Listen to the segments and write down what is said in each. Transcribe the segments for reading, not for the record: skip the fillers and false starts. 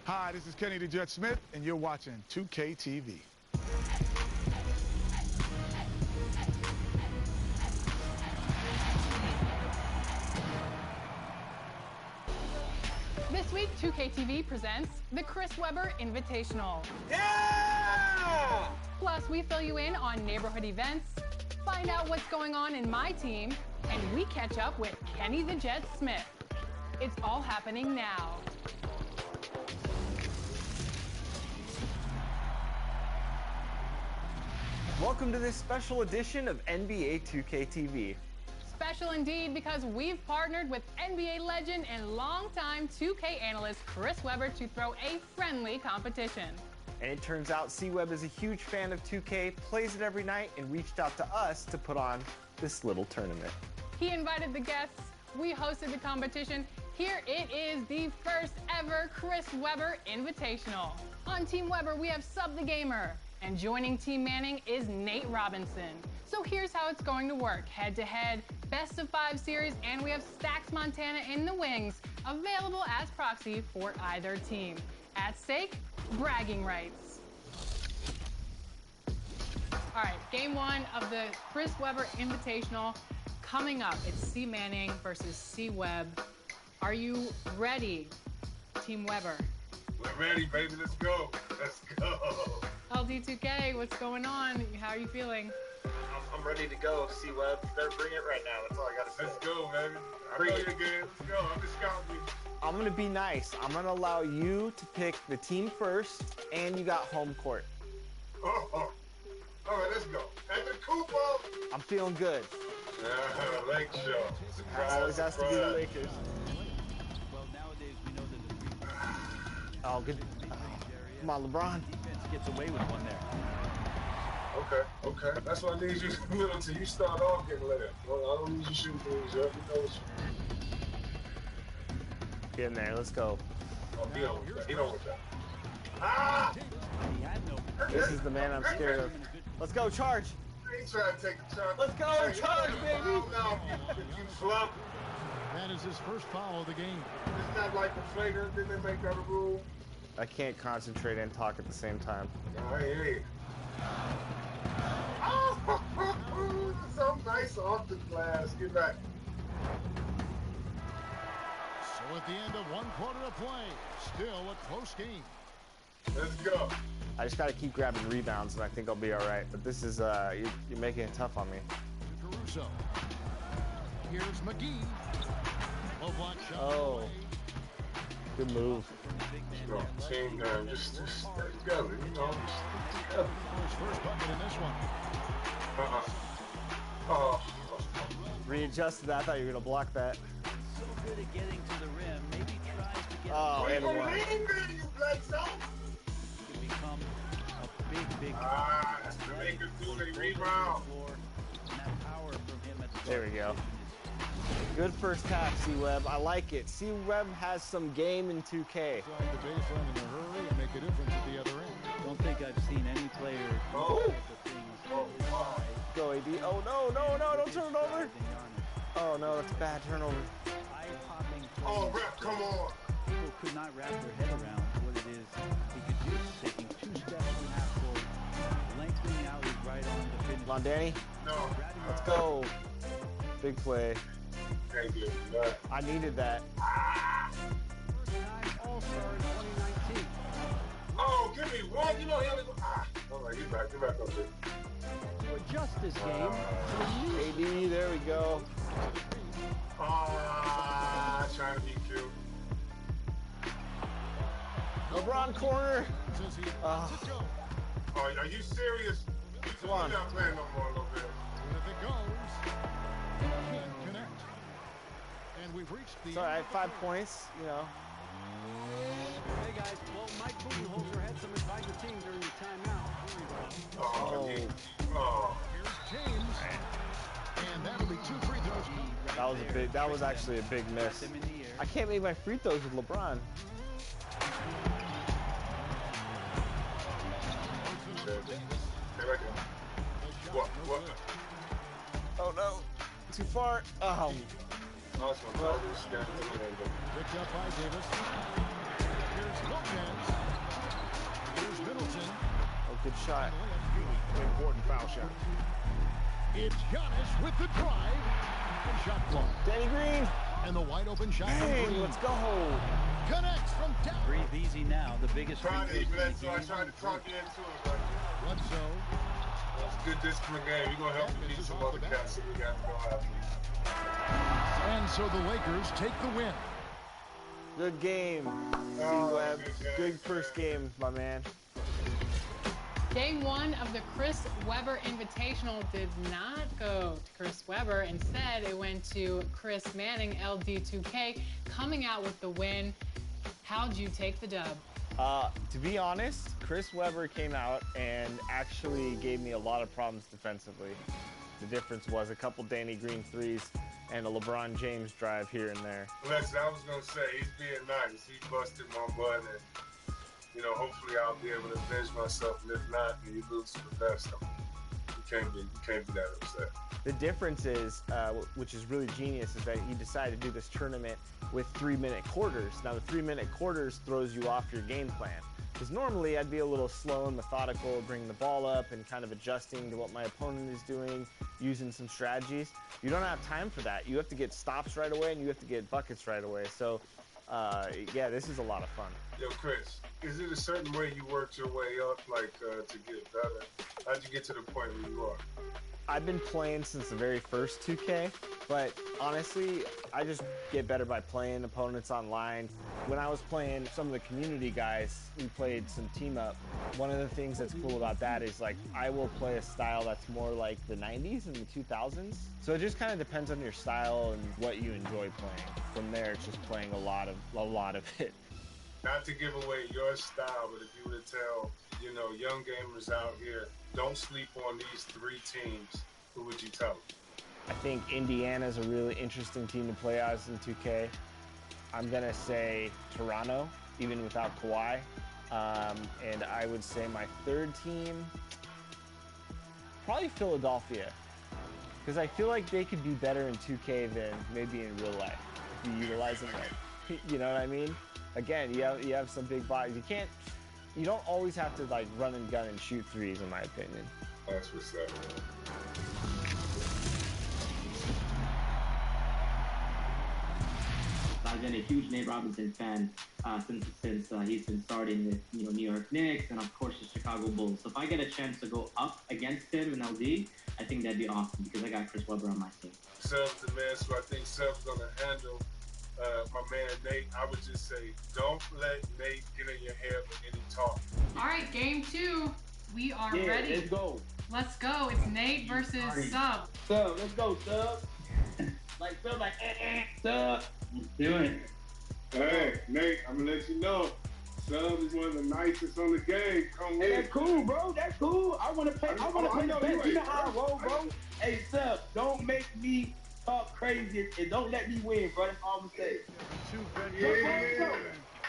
Hi, this is Kenny the Jet Smith, and you're watching 2K TV. This week, 2K TV presents the Chris Webber Invitational. Yeah! Plus, we fill you in on neighborhood events, find out what's going on in my team, and we catch up with Kenny the Jet Smith. It's all happening now. Welcome to this special edition of NBA 2K TV. Special indeed, because we've partnered with NBA legend and longtime 2K analyst Chris Webber to throw a friendly competition. And it turns out C-Web is a huge fan of 2K, plays it every night, and reached out to us to put on this little tournament. He invited the guests, we hosted the competition. Here it is, the first ever Chris Webber Invitational. On Team Webber, we have Sub the Gamer, and joining Team Manning is Nate Robinson. So here's how it's going to work. Head-to-head, best-of-5 series, and we have Stacks Montana in the wings, available as proxy for either team. At stake, bragging rights. All right, game one of the Chris Webber Invitational coming up. It's C Manning versus C Webb. Are you ready, Team Webber? We're ready, baby. Let's go. Let's go. LD2K, what's going on? How are you feeling? I'm ready to go, C-Web. You better bring it right now. That's all I gotta say. Let's go, baby. I know you're good. Let's go. I'm just scouting you. I'm gonna be nice. I'm gonna allow you to pick the team first, and you got home court. Oh. All right, let's go. And the Koopa. I'm feeling good. Lake show. Surprise, Always has to be the Lakers. Well, nowadays we know that the three Oh, good. Come on, LeBron. defense gets away with one there. Okay. That's what I need you to do until you start off getting lit. Well, I don't need you shooting things up. You know what Get in there. Let's go. Oh, he don't with that. He don't with that. Ah! He had no. This is the man I'm scared of. Let's go, charge. He tried to take the charge. Let's go, charge, baby. No, you flop. That is his first foul of the game. It's not like the flagrant. Didn't they make that a rule? I can't concentrate and talk at the same time. I hear you. Oh, so nice off the glass. Get back. So at the end of one quarter of play, still a close game. Let's go. I just gotta keep grabbing rebounds, and I think I'll be all right. But this is, you're making it tough on me. To Caruso. Here's McGee. Low block shot. Oh. Good move. No, team down. Just stay together. You know, just together. His first bucket in this one. Oh. Readjusted that. I thought you were gonna block that. So good at getting to the rim. Maybe tries to get. Oh, Where and you one. leaving, you black zone? To become a big. That's the Lakers do. They rebound. And that power from him at the There we go. Good first half, C-Web. I like it. C-Web has some game in 2K. Inside the baseline in a hurry and make a difference at the other end. Don't think I've seen any player do Oh. that type of things. Go, AD. Oh, no, don't turn it over. Oh, no, that's a bad turnover. Eye-popping Oh, play. rep, come on. People could not wrap their head around what it is he could do. Taking 2 steps from half court, lengthening out his right arm to finish. Come on, Danny. No. Let's go. Big play. Can't do that. I needed that. First-time All-Star in 2019. Oh, give me one. You know he only go. All right, get back up there. To adjust this game to a new AD, there we go. Trying to be cute. LeBron corner. Says he Oh. lets it go. Oh, are you serious? Come on. You're not playing no more, little bit. And if it goes, can't connect. And we've reached the It's all right, 5 points, you know. Hey guys, well, Mike Budenholzer had some advice to team during the timeout. Oh. Here's James. And that'll be 2 free throws. That was actually a big miss. Them in the air. I can't make my free throws with LeBron. What? Oh no, too far. Oh, Awesome. Picked up by Davis. Here's Sanchez. Here's Middleton. Oh, good shot. Important foul shot. It's Giannis with the drive. And shot blocked. Danny Green. And the wide open shot from Bang, Green. let's go. Connects from down. Breathe easy now. The biggest Trying to recruit in the so I game. tried to talk you into it, but Bledsoe. it's a good discipline game. You're going to help me beat some other cats that we got to go after. And so the Lakers take the win. Good game. Oh, C-Web. good game. Good first game, my man. Day one of the Chris Webber Invitational did not go to Chris Webber. Instead, it went to Chris Manning, LD2K, coming out with the win. How'd you take the dub? To be honest, Chris Webber came out and actually gave me a lot of problems defensively. The difference was a couple Danny Green threes and a LeBron James drive here and there. Listen, I was going to say, he's being nice. He busted my butt, and, you know, hopefully I'll be able to avenge myself, and if not, then you lose to the best. You can't be that upset. The difference is, which is really genius, is that he decided to do this tournament with 3-minute quarters. Now, the 3-minute quarters throws you off your game plan. Because normally I'd be a little slow and methodical, bringing the ball up and kind of adjusting to what my opponent is doing, using some strategies. You don't have time for that. You have to get stops right away and you have to get buckets right away. So, yeah, this is a lot of fun. Yo, Chris, is it a certain way you worked your way up, like, to get better? How'd you get to the point where you are? I've been playing since the very first 2K, but honestly, I just get better by playing opponents online. When I was playing some of the community guys, we played some team up. One of the things that's cool about that is, like, I will play a style that's more like the 90s and the 2000s. So it just kind of depends on your style and what you enjoy playing. From there, it's just playing a lot of it. Not to give away your style, but if you were to tell, you know, young gamers out here, don't sleep on these three teams, who would you tell them? I think Indiana's a really interesting team to play as in 2K. I'm going to say Toronto, even without Kawhi. And I would say my third team, probably Philadelphia. Because I feel like they could be better in 2K than maybe in real life, if you utilize them right. You know what I mean? Again, you have some big bodies. You don't always have to, like, run and gun and shoot threes, in my opinion. That's what's up. I've been a huge Nate Robinson fan since he's been starting with New York Knicks and of course the Chicago Bulls. So if I get a chance to go up against him in LD, I think that'd be awesome because I got Chris Webber on my team. Seb's the man, so I think Seb's gonna handle my man Nate. I would just say, don't let Nate get in your head with any talk. All right, game two. We are Yeah, ready. let's go. Let's go. It's Nate versus Sub. Sub, let's go, Sub. Like, Sub, like, Sub. Let's do it. Hey, Nate, I'm gonna let you know, Sub is one of the nicest on the game. Come Hey, with that's cool, bro. That's cool. I want to play. I want to play the best. You know how I roll, bro. Hey, Sub, don't make me talk crazy and don't let me win, bro. That's all I'm saying. Yeah.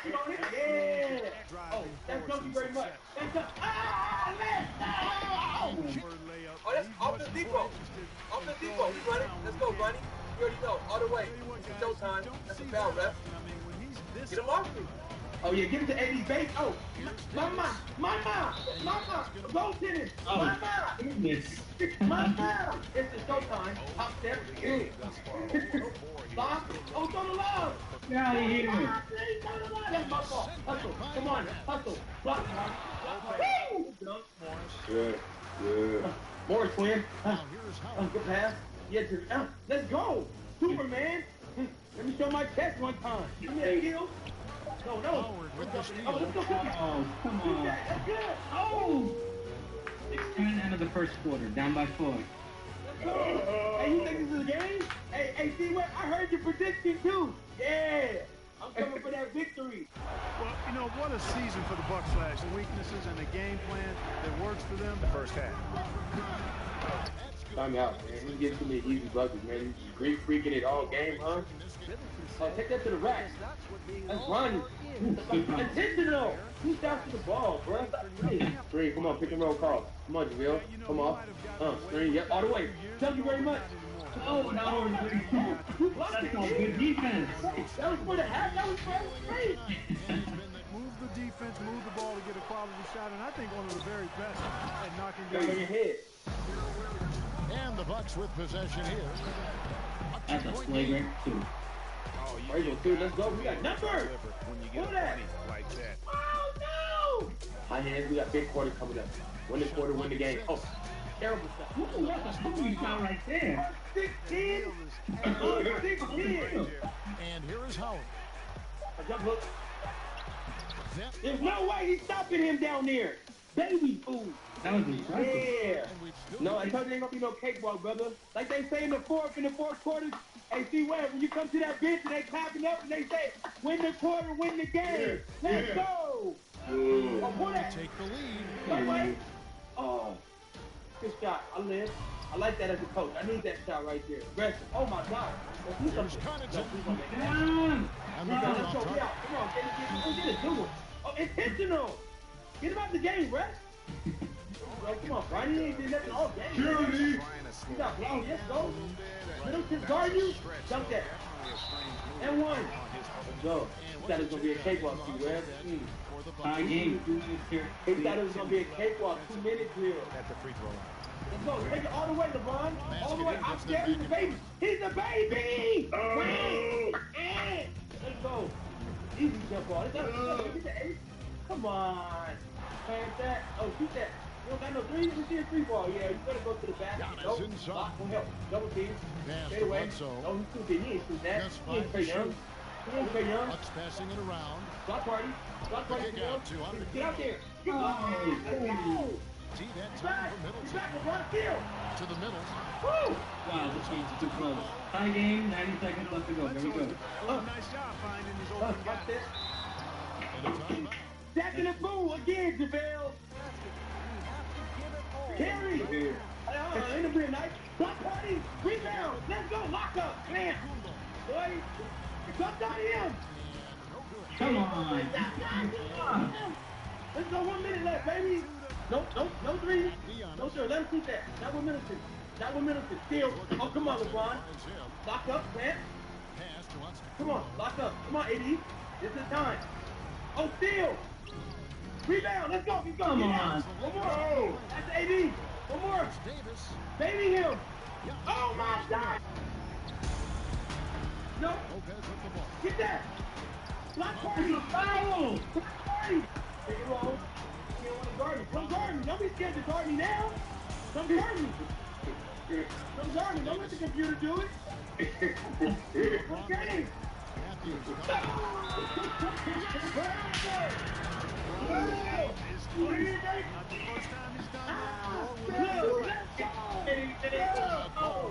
Yeah. Oh, that's thank you very much. That's Oh, that's off the depot. Off the depot. You ready? Let's go, buddy. You already know. All the way. It's showtime. That's a foul, ref. Get him off me. Oh, yeah, give it to Eddie's base. Oh, mama. Go tennis. Mama. Mama. It's the showtime. Top step. Good. Lock. Oh, throw the love. Get out of here. That's my fault. Hustle. Come on. Hustle. Block. Woo! Yeah. Morris twin. Good pass. Yeah, let's go. Superman. Let me show my chest one time. Give me a kill. No. Let's go. Oh, come on. That's good. Oh. 6-10 end of the first quarter, down by 4. Hey, you think this is a game? Hey, see what? I heard your prediction too. Yeah. I'm coming for that victory. Well, what a season for the Bucks last. The weaknesses and the game plan that works for them the first half. Time out, man. He's getting too many easy buckets, man. He's just great freaking it all game, huh? Oh, take that to the rack. That's running. Intentional. Who stops to the ball, bro? Screen, come on, pick and roll call. Come on, Javale. Come on. Screen, yep, all the way. Thank you very much. Oh, no. You blocked That's it, all kid. good defense. That was for the half. That was for every Move the the defense, move the ball to get a quality shot, and I think one of the very best at knocking Go down. in your head. And the Bucks with possession here. That's a flagrant 2. Right, go 2. Let's go. We got numbers. When you Who get that? like that. Oh, no. High hands. We got big quarter coming up. Win the quarter, win the game. Oh, terrible stuff. Ooh, that's a holy shot right there. 16. 16. And here is Howard. A jump hook. Zep. There's no way he's stopping him down there. Baby food. That was impressive. Yeah. No, I told you ain't gonna be no cakewalk, brother. Like they say in the fourth quarter, hey, C-Web, when you come to that bench and they clapping up and they say, win the quarter, win the game. Let's go. Oh, pull that. Take the lead. Wait. Oh, good shot. I live. I like that as a coach. I need that shot right there. Aggressive. Oh, my God. Let's do something. No, please don't make that. And the Let's ball go. off Yeah. Come on. Get it. Do it. Oh, intentional. Get him out the game, Rex. Oh, come on, Brian. He ain't did nothing all game. Security. You got blown. Yes, go. Middleton guard you. Dunk that. And one. Let's go. He thought it was going to be a cakewalk, C-Web. Tie game, 2 minutes here. He thought it was going to be a cakewalk, 2 minute drill. At the free throw line. Let's go. Take it all the way, LeBron. All the way. I'm scared. He's the baby. He's the baby. Let's go. Easy jump ball. Let's go. Get the ace. Come on. Plant that. Oh, shoot that. You don't got no three? We see a free ball. Yeah, you better go to the basket. Nope. Block will help. Double team. Stay away. No, he's too big. He ain't shoot that. He ain't Trae Young. He ain't Trae Young. Bucks passing it around. Block party. Block party. Kick out, 200. Get out there. Get out. See that He's time back. for He's Middleton. back. LeBron field. To the middle. Woo. Wow, this game's too close. Tie game, 90 seconds left to go. Here we go. Nice job finding his open guy. Watch this. And a timeout. Stacking the fool again, JaVale. Carry. Ain't it real nice? Block party. Rebound. Let's go. Lock up. Man. Boy. Jump on him. Come on. Let's go. 1 minute left, baby. No three. No, sir. Let him shoot that. Not with Middleton. Not with Middleton. Steal. Oh, come on, LeBron. Lock up, man. Come on. Lock up. Come on, AD. This is time. Oh, steal. Rebound. Let's go. He's going. Come on. One more. That's AD. One more. Davis. Baby him. Oh, my God. No. Lopez with the ball. Get that. Block party. Foul. Block party. Take it low. You don't want to guard me. Come guard me. Don't be scared to guard me now. Come guard me. Come guard me. Don't let the computer do it. Okay.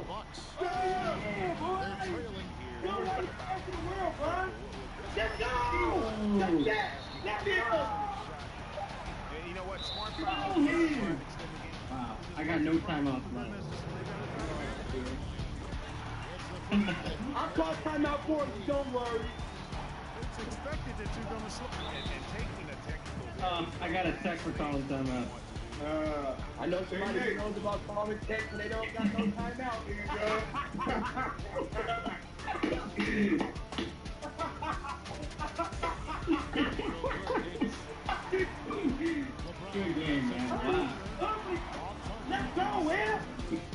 Bucks. They're trailing here. Let's go! That's that! That's it! You know what? Smart Wow, I got no timeout left. I'll call timeout for you, don't worry. It's expected that you're going to slip. and taking a technical. I got a text for calling timeout. I know somebody who knows about calling text and they don't got no timeout. Here you go. Good game, man. Wow. Let's go, Will.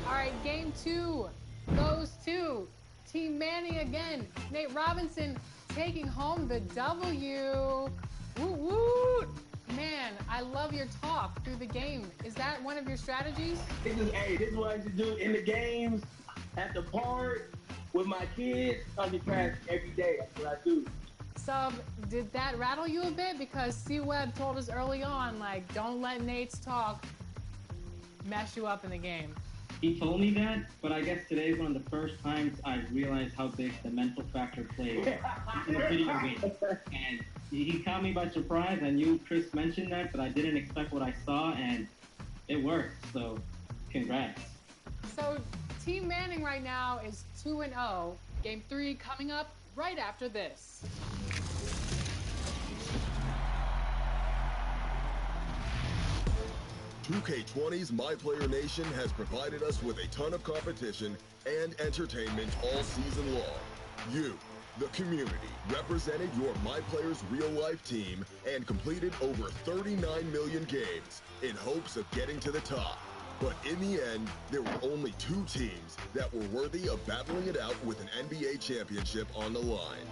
All right, game 2 goes to Team Manning again. Nate Robinson taking home the W. Woo woo! Man, I love your talk through the game. Is that one of your strategies? This is what I used to do in the games, at the park, with my kids. Talking trash every day. That's what I do. Sub, did that rattle you a bit? Because C-Web told us early on, like, don't let Nate's talk mess you up in the game. He told me that, but I guess today's one of the first times I realized how big the mental factor plays in a video game. And he caught me by surprise. I knew Chris mentioned that, but I didn't expect what I saw, and it worked. So, congrats. So, Team Manning right now is 2-0. Game 3 coming up right after this. 2K20's My Player Nation has provided us with a ton of competition and entertainment all season long. You, The community represented your MyPlayers real-life team and completed over 39 million games in hopes of getting to the top. But in the end, there were only 2 teams that were worthy of battling it out with an NBA championship on the line.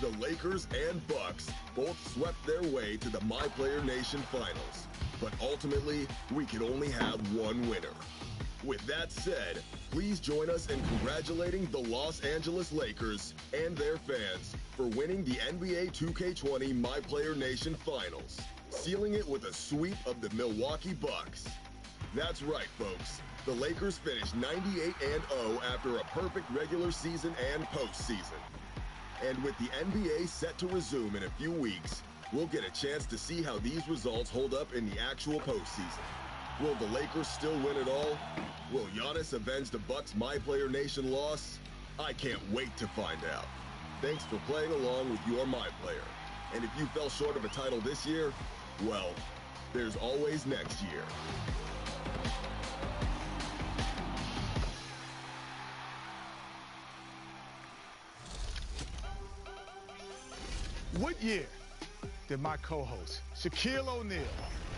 The Lakers and Bucks both swept their way to the MyPlayer Nation Finals. But ultimately, we could only have one winner. With that said, please join us in congratulating the Los Angeles Lakers and their fans for winning the NBA 2K20 MyPlayer Nation Finals, sealing it with a sweep of the Milwaukee Bucks. That's right, folks. The Lakers finished 98-0 after a perfect regular season and postseason. And with the NBA set to resume in a few weeks, we'll get a chance to see how these results hold up in the actual postseason. Will the Lakers still win it all? Will Giannis avenge the Bucks' MyPlayer Nation loss? I can't wait to find out. Thanks for playing along with your MyPlayer. And if you fell short of a title this year, well, there's always next year. What year did my co-host, Shaquille O'Neal,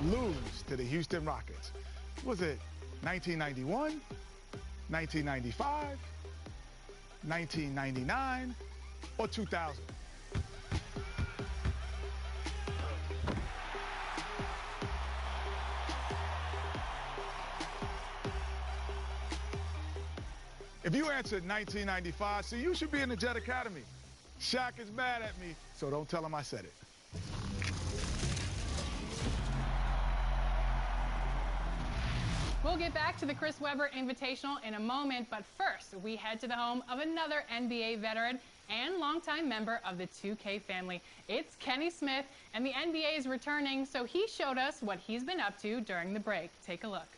lose to the Houston Rockets? Was it 1991, 1995, 1999, or 2000? If you answered 1995, see, you should be in the Jet Academy. Shaq is mad at me, so don't tell him I said it. We'll get back to the Chris Webber Invitational in a moment, but first, we head to the home of another NBA veteran and longtime member of the 2K family. It's Kenny Smith, and the NBA is returning, so he showed us what he's been up to during the break. Take a look.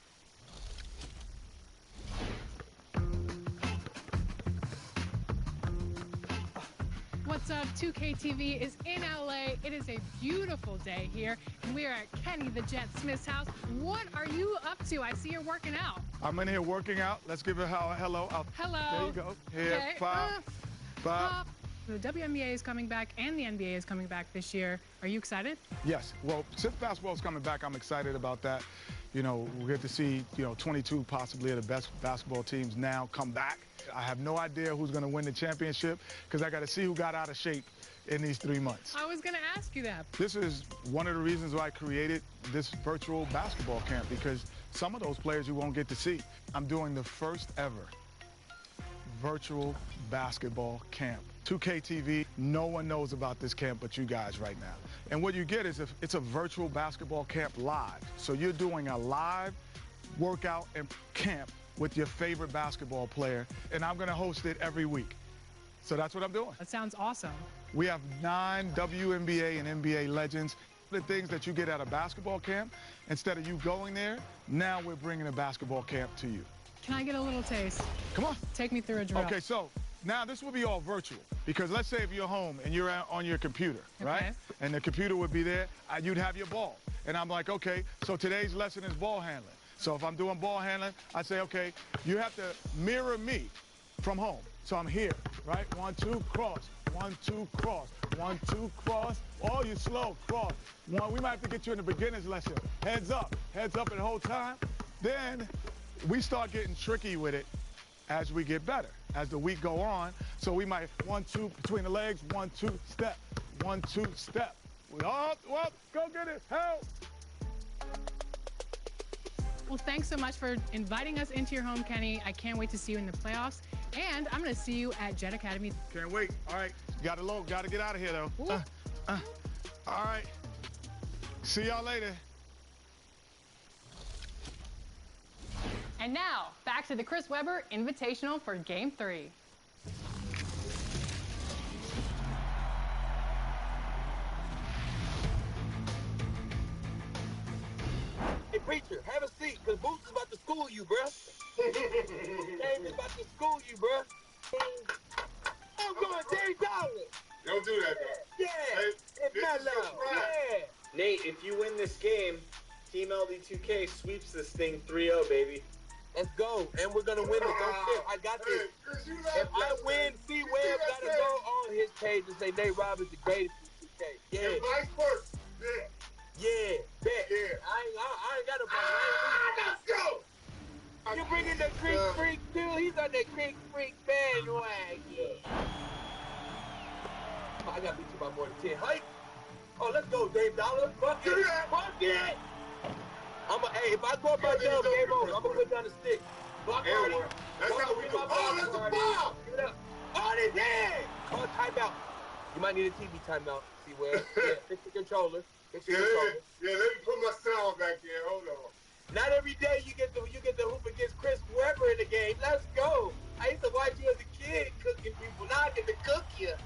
What's up? 2K TV is in LA. It is a beautiful day here, and we are at Kenny the Jet Smith's house. What are you up to? I see you're working out. I'm in here working out. Let's give it a hello. Hello. There you go. Here, Okay. pop. The WNBA is coming back, and the NBA is coming back this year. Are you excited? Yes. Well, since basketball is coming back, I'm excited about that. You know, we get to see, 22 possibly of the best basketball teams now come back. I have no idea who's going to win the championship because I got to see who got out of shape in these 3 months. I was going to ask you that. This is one of the reasons why I created this virtual basketball camp, because some of those players you won't get to see. I'm doing the first ever virtual basketball camp. 2K TV, no one knows about this camp but you guys right now. And what you get is it's a virtual basketball camp live. So you're doing a live workout and camp with your favorite basketball player, and I'm gonna host it every week. So that's what I'm doing. That sounds awesome. We have 9 WNBA and NBA legends. The things that you get at a basketball camp, instead of you going there, now we're bringing a basketball camp to you. Can I get a little taste? Come on. Take me through a drill. Okay, so now this will be all virtual, because let's say if you're home and you're on your computer, right? And the computer would be there, you'd have your ball. And I'm like, okay, so today's lesson is ball handling. So if I'm doing ball handling, I say, okay, you have to mirror me from home. So I'm here, right? 1, 2, cross. 1, 2, cross. 1, 2, cross. Oh, you slow, cross. We might have to get you in the beginner's lesson. Heads up the whole time. Then we start getting tricky with it as we get better, as the week go on. So we might 1, 2 between the legs, 1, 2, step, 1, 2, step. Up, go get it, help. Well, thanks so much for inviting us into your home, Kenny. I can't wait to see you in the playoffs, and I'm going to see you at Jet Academy. Can't wait. All right, got to get out of here, though. All right, see y'all later. And now, back to the Chris Webber Invitational for Game 3. Hey, preacher, have a seat, because Boots is about to school you, bruh. James is about to school you, bruh. I'm going Dave Dollar. Don't do that, though. Yeah, it's mellow. Yeah. Nate, if you win this game, Team LD2K sweeps this thing 3-0, baby. Let's go. And we're going to win the go shit. I got this. If I win, C-Web got to go on his page and say Nate Robbins the greatest in 2K. Yeah. And vice versa. Yeah. Yeah. Bet. Yeah. I ain't got no problem. Let's go. You bringing the Creek Freak too? He's on the Creek Freak bandwagon. I got beat you by more than 10. Hype. Oh, let's go, Dave Dollar. Fuck it. Fuck it. Hey, if I go up my jump, game over. I'm going to put down the stick. Block party. That's how we do. Oh, that's a foul. Give it up. Oh, they did. Oh, timeout. You might need a TV timeout. See where? Yeah, fix the controller. Fix the controller. Yeah, let me put my sound back here. Hold on. Not every day you get the hoop against Chris Webber in the game. Let's go. I used to watch you as a kid cooking people. Now I get to cook you.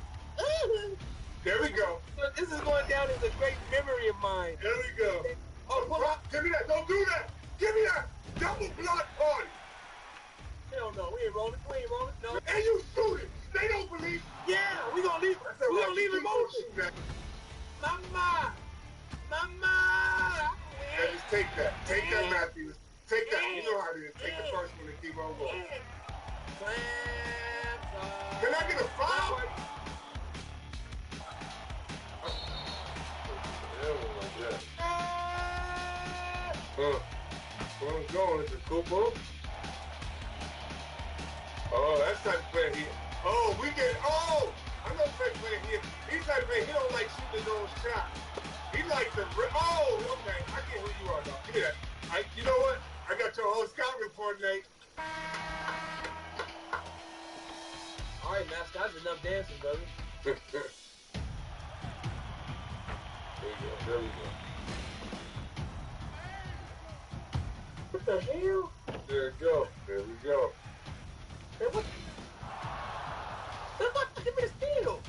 There we go. This is going down as a great memory of mine. There we go. Oh, pull up. Give me that. Don't do that. Give me that. Double block party. Hell no. We ain't rolling. No. And you shoot it. They don't believe. Yeah, we gonna leave. We gonna leave it motion. Mama. Yeah, just take that. Take that, Matthews. Take that. You know how it is. Take the first one and keep on going. Can I get a foul? Where I'm going is the Kupo. Oh, that's type of player here. Oh, I know type of player here. He's type of player, he don't like shooting his own shot. He likes to okay. I get who you are, dog. Give me that. You know what? I got your whole scout report, Nate. All right, Master, that's enough dancing, brother. There we go. What the hell? There we go. Hey, what? Give me the steal.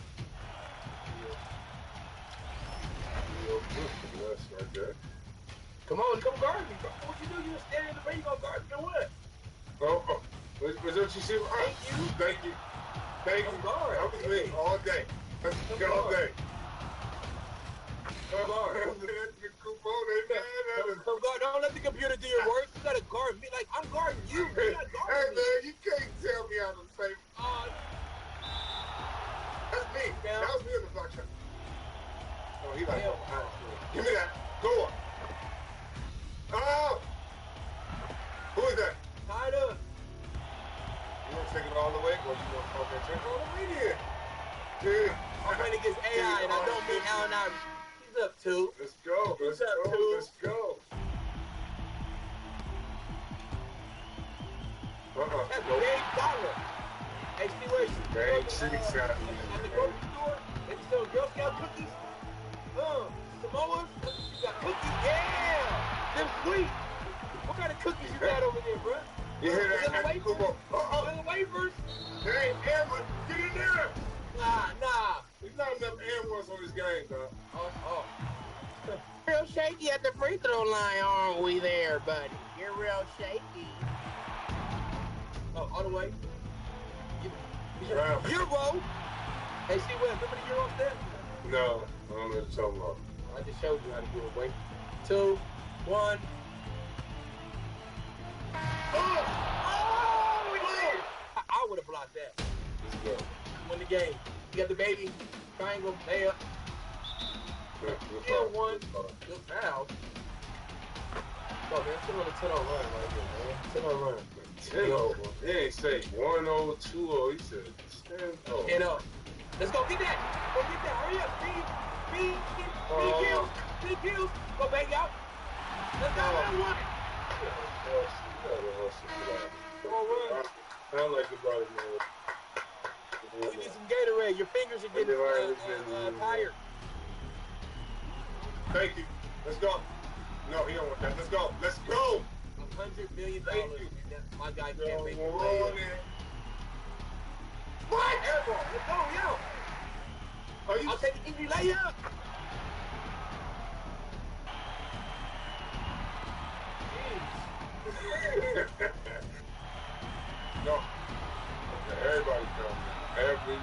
That's right there. Come on, come guard me, bro. What you do? You just stand in the ring, you gonna guard me or what? Oh. Was that what you see? Thank you. That was me all day. That's all day. Come guard. Don't let the computer do your work. You gotta guard me. Like, I'm guarding you. You're not guarding me. Man, you can't tell me how to say. That's me. That was me in the block shot. Oh, he like, give me that. Go on. Oh! Who is that? Tied up. You want to take it all the way, or you want to talk that trick all the way here? Dude. I'm playing against AI, and I don't mean Allen Iverson. He's up 2. Let's go. Let's go. That's Dave Dollar. Hey, see where you Dave 6 out at the grocery store? They sell Girl Scout cookies. Samoas. You got cookies. Yeah. Them sweet. What kind of cookies you got over there, bro? You hear that? Little wafers. Hey, Edward, get in there. Nah. There's not enough air ones on this game, dog. Real shaky at the free throw line, aren't we there, buddy? You're real shaky. Oh, all the way. Euro. Hey, see what? Remember the Euro step? No, I don't know what you're talking about. I just showed you how to do it. Wait. 2, 1. I would have blocked that. Let's go. Win the game. You got the baby. Triangle. Layup. Still one. Good foul. Oh, man, still on a 10-0 run right here, man. 10-0 run. 10-0. He ain't say 1-0, 2-0. He said 10-0. 10-0. Let's go get that. Hurry up. Speed kills. Go back out. Let's go. Come on, run. I don't like the body, man. You need some Gatorade. Your fingers are getting tired. Thank you. Let's go. No, he don't want that. Let's go. Let's go. $100 million. My guy can't make it. What? Airball. Let's go, yo. I'll take the easy layup. No. Okay, everybody comes. Everybody.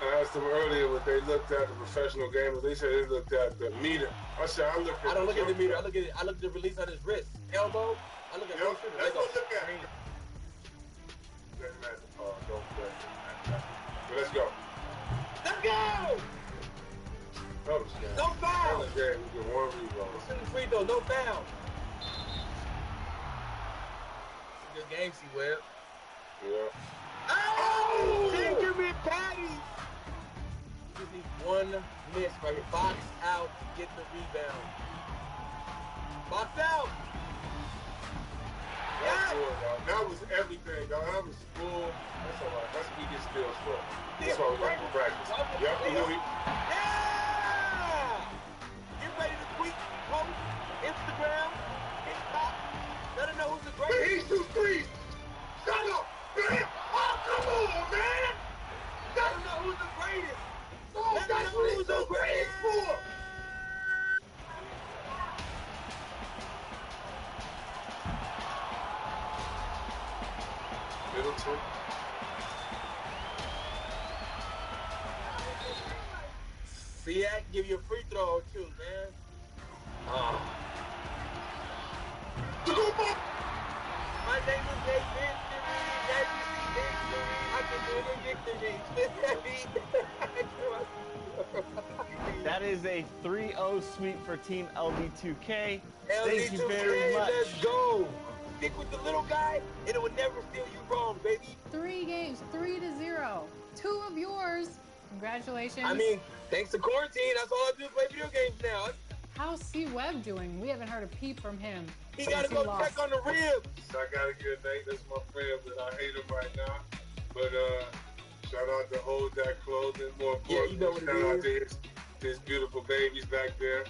I asked them earlier what they looked at the professional gamers. They said they looked at the meter. I don't look at the meter. I look at the release on his wrist. Elbow. I look at let's go look at it. No foul. Yeah, we get one rebound. Send the free throw, no foul. Good game, C-Web. Yeah. Oh! Benjamin Patty! Just need one miss right here. Box out to get the rebound. Box out! That's good, dog. That was everything, dog. That was full. That's all right. That's what he gets skills for. That's why we got to practice. Yep, we know he. Yeah! Get ready to tweet, post, Instagram, TikTok. Let her know who's the greatest. But he's 2 threes. Shut up, man. Oh, come on, man. Let her know who's the greatest. Oh, that's what he's so great for. Middleton. See that? Give you a free throw or two, man. My name is Jay That is a 3-0 sweep for Team LD2K. Thank you LD2K, very much. let's go. Stick with the little guy, and it will never steal you wrong, baby. 3 games, 3-0. 2 of yours. Congratulations. I mean, thanks to quarantine, that's all I do is play video games now. How's C-Web doing? We haven't heard a peep from him. He gotta go check on the ribs. I gotta get Nate. That's my friend, but I hate him right now. But shout out to Hold That Clothing. More importantly, shout out to his beautiful babies back there.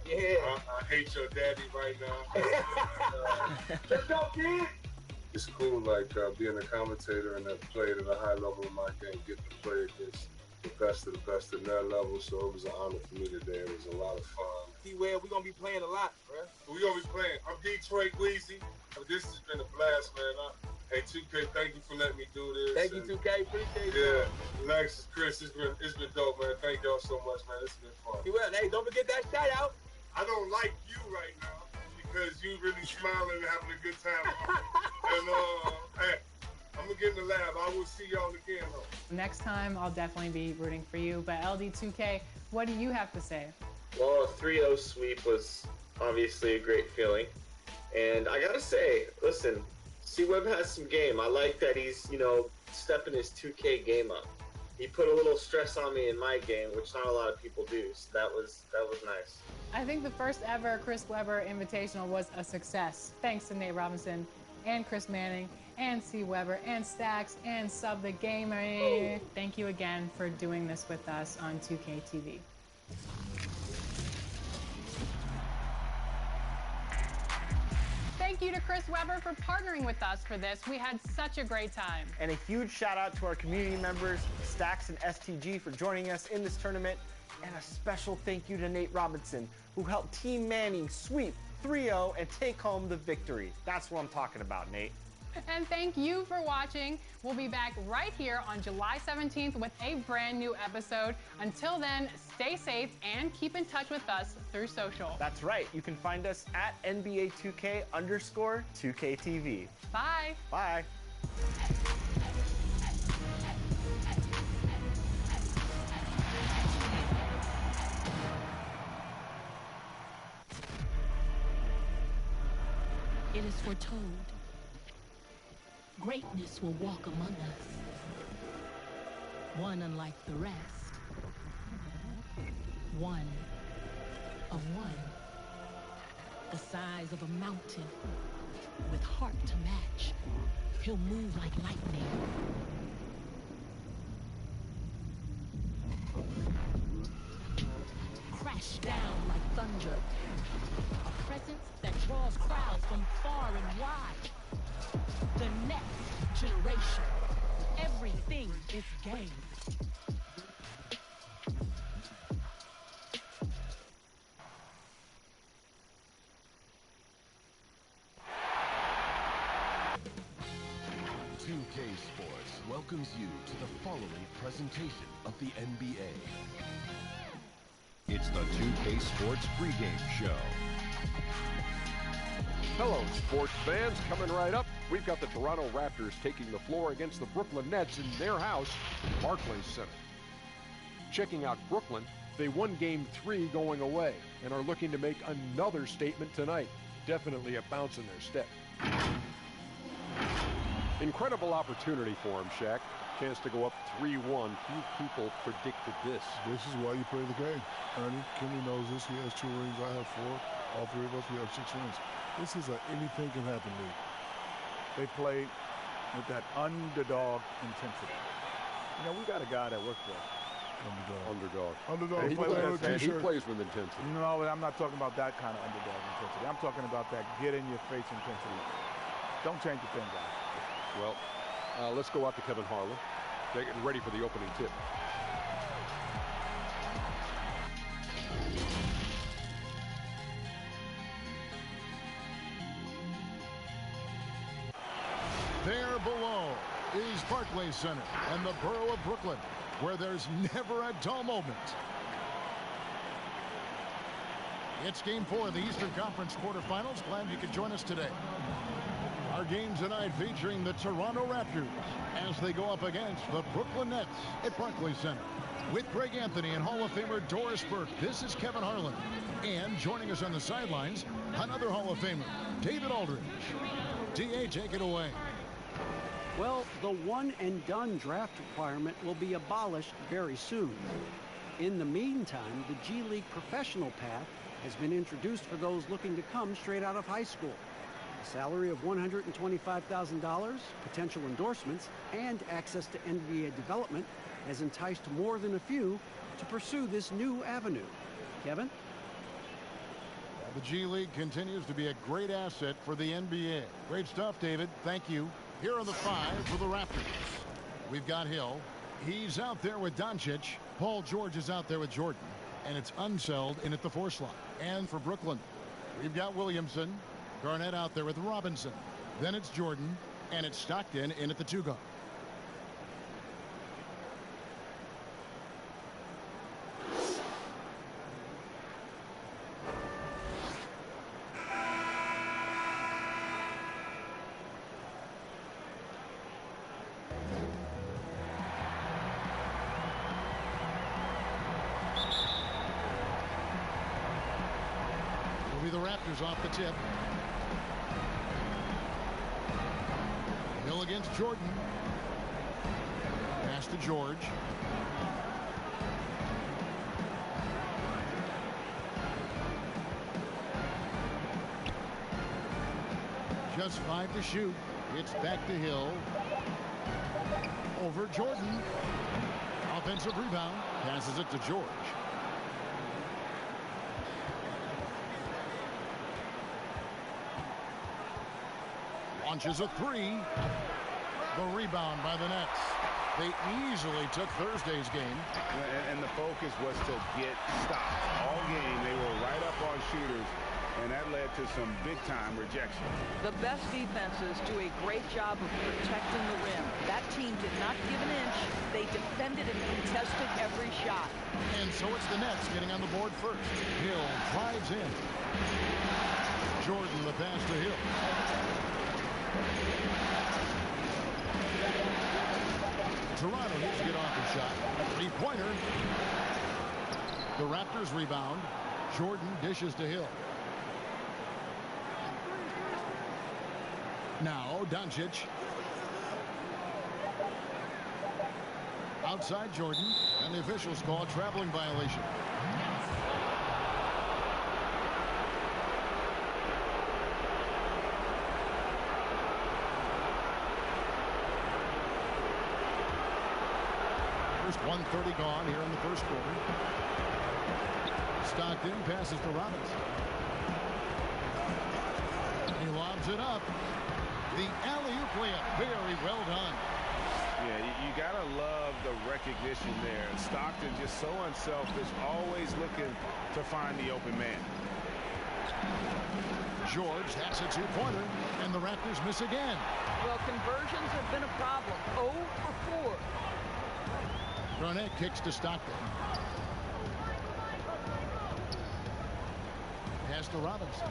Yeah. I hate your daddy right now. Let's go, kid. It's cool, like being a commentator and playing at a high level in my game, getting to play against the best in their level. So it was an honor for me today. It was a lot of fun. T-Well, we're gonna be playing a lot, bruh. We're gonna be playing. I'm Detroit Weezy. This has been a blast, man. Hey, 2K, thank you for letting me do this. Thank you, 2K. Appreciate you. Yeah, Alexis, Chris, it's been dope, man. Thank y'all so much, man. It's been fun. T-Well, hey, don't forget that shout out. I don't like you right now because you really smiling and having a good time. And hey, I'm gonna get in the lab. I will see y'all again, though. Next time, I'll definitely be rooting for you. But LD2K, what do you have to say? Well, a 3-0 sweep was obviously a great feeling. And I gotta say, listen, C-Web has some game. I like that he's, stepping his 2K game up. He put a little stress on me in my game, which not a lot of people do. So that was nice. I think the first ever Chris Webber Invitational was a success. Thanks to Nate Robinson and Chris Manning and C. Webber and Stacks and Sub the Gamer. Thank you again for doing this with us on 2K TV. Thank you to Chris Webber for partnering with us for this. We had such a great time. And a huge shout out to our community members, Stacks and STG, for joining us in this tournament. And a special thank you to Nate Robinson, who helped Team Manning sweep 3-0 and take home the victory. That's what I'm talking about, Nate. And thank you for watching. We'll be back right here on July 17th with a brand new episode. Until then, stay safe and keep in touch with us through social. That's right. You can find us at NBA2K_2KTV. Bye. Bye. It is foretold. Greatness will walk among us. One unlike the rest. One of one. The size of a mountain. With heart to match. He'll move like lightning. Crash down like thunder. A presence that draws crowds from far and wide. The next generation. Everything is game. Sports welcomes you to the following presentation of the NBA. It's the 2K Sports pregame show. Hello, sports fans. Coming right up, we've got the Toronto Raptors taking the floor against the Brooklyn Nets in their house, Barclays Center. Checking out Brooklyn, They won Game 3 going away and are looking to make another statement tonight. Definitely a bounce in their step. Incredible opportunity for him, Shaq. Chance to go up 3-1. Few people predicted this. This is why you play the game, Ernie. Kenny knows this. He has 2 rings. I have 4. All 3 of us, we have 6 rings. This is anything can happen league. They play with that underdog intensity. You know, we got a guy that works for us. Underdog. Underdog. He plays with intensity. No, I'm not talking about that kind of underdog intensity. I'm talking about that get-in-your-face intensity. Don't change the thing, guys. Well, let's go out to Kevin Harlan. They're getting ready for the opening tip. There below is Barclays Center and the borough of Brooklyn, where there's never a dull moment. It's Game 4 of the Eastern Conference quarterfinals. Glad you could join us today. Our game tonight featuring the Toronto Raptors as they go up against the Brooklyn Nets at Barclays Center. With Greg Anthony and Hall of Famer Doris Burke, this is Kevin Harlan. And joining us on the sidelines, another Hall of Famer, David Aldridge. D.A., take it away. Well, the one-and-done draft requirement will be abolished very soon. In the meantime, the G League professional path has been introduced for those looking to come straight out of high school. A salary of $125,000, potential endorsements, and access to NBA development has enticed more than a few to pursue this new avenue. Kevin? The G League continues to be a great asset for the NBA. Great stuff, David. Thank you. Here are the 5 for the Raptors. We've got Hill. He's out there with Doncic. Paul George is out there with Jordan. And it's Unseld in at the 4 slot. And for Brooklyn, we've got Williamson. Garnett out there with Robinson. Then it's Jordan. And it's Stockton in at the 2 guard. The Raptors off the tip. Hill against Jordan. Pass to George. Just 5 to shoot. It's back to Hill. Over Jordan. Offensive rebound. Passes it to George. Launches a 3. The rebound by the Nets. They easily took Thursday's game. And the focus was to get stops. All game, they were right up on shooters, and that led to some big-time rejection. The best defenses do a great job of protecting the rim. That team did not give an inch. They defended and contested every shot. And so it's the Nets getting on the board first. Hill drives in. Jordan the pass to Hill. Toronto needs to get off the shot. 3-pointer. The Raptors rebound. Jordan dishes to Hill. Now Doncic. Outside Jordan. And the officials call a traveling violation. First 1:30 gone here in the first quarter. Stockton passes to Robinson. He lobs it up. The alley-oop layup. Very well done. Yeah, you got to love the recognition there. Stockton just so unselfish, always looking to find the open man. George, that's a 2-pointer, and the Raptors miss again. Well, conversions have been a problem. 0 for 4. Garnett kicks to Stockton. Pass to Robinson.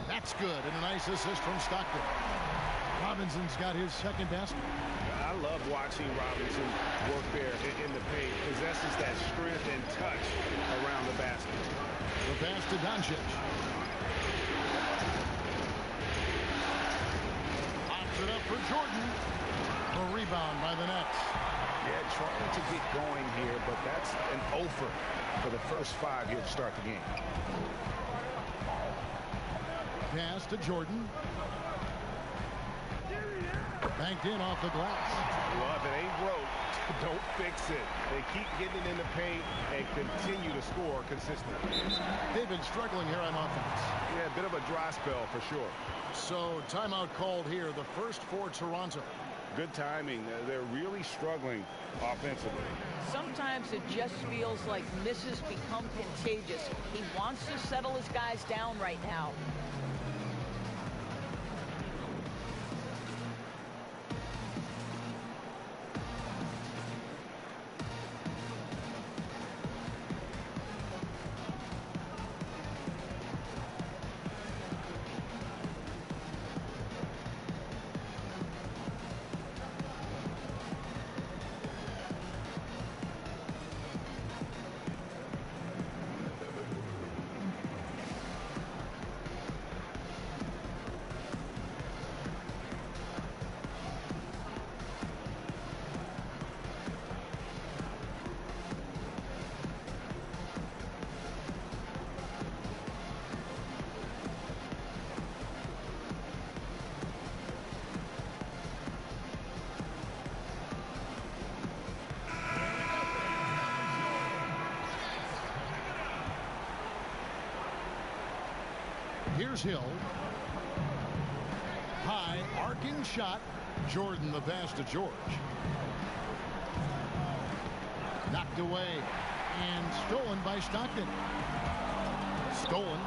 That's good, and a nice assist from Stockton. Robinson's got his second basket. I love watching Robinson work there in the paint. Possesses that strength and touch around the basket. The pass to Doncic. Pops it up for Jordan. A rebound by the Nets. Yeah, trying to get going here, but that's an offer for the first 5 here to start the game. Pass to Jordan. Banked in off the glass. Well, if it ain't broke, don't fix it. They keep getting it in the paint and continue to score consistently. They've been struggling here on offense. Yeah, a bit of a dry spell for sure. So timeout called here, the first for Toronto. Good timing. They're really struggling offensively. Sometimes it just feels like misses become contagious. He wants to settle his guys down right now. Here's Hill. High arcing shot. Jordan the pass to George. Knocked away and stolen by Stockton. Stolen.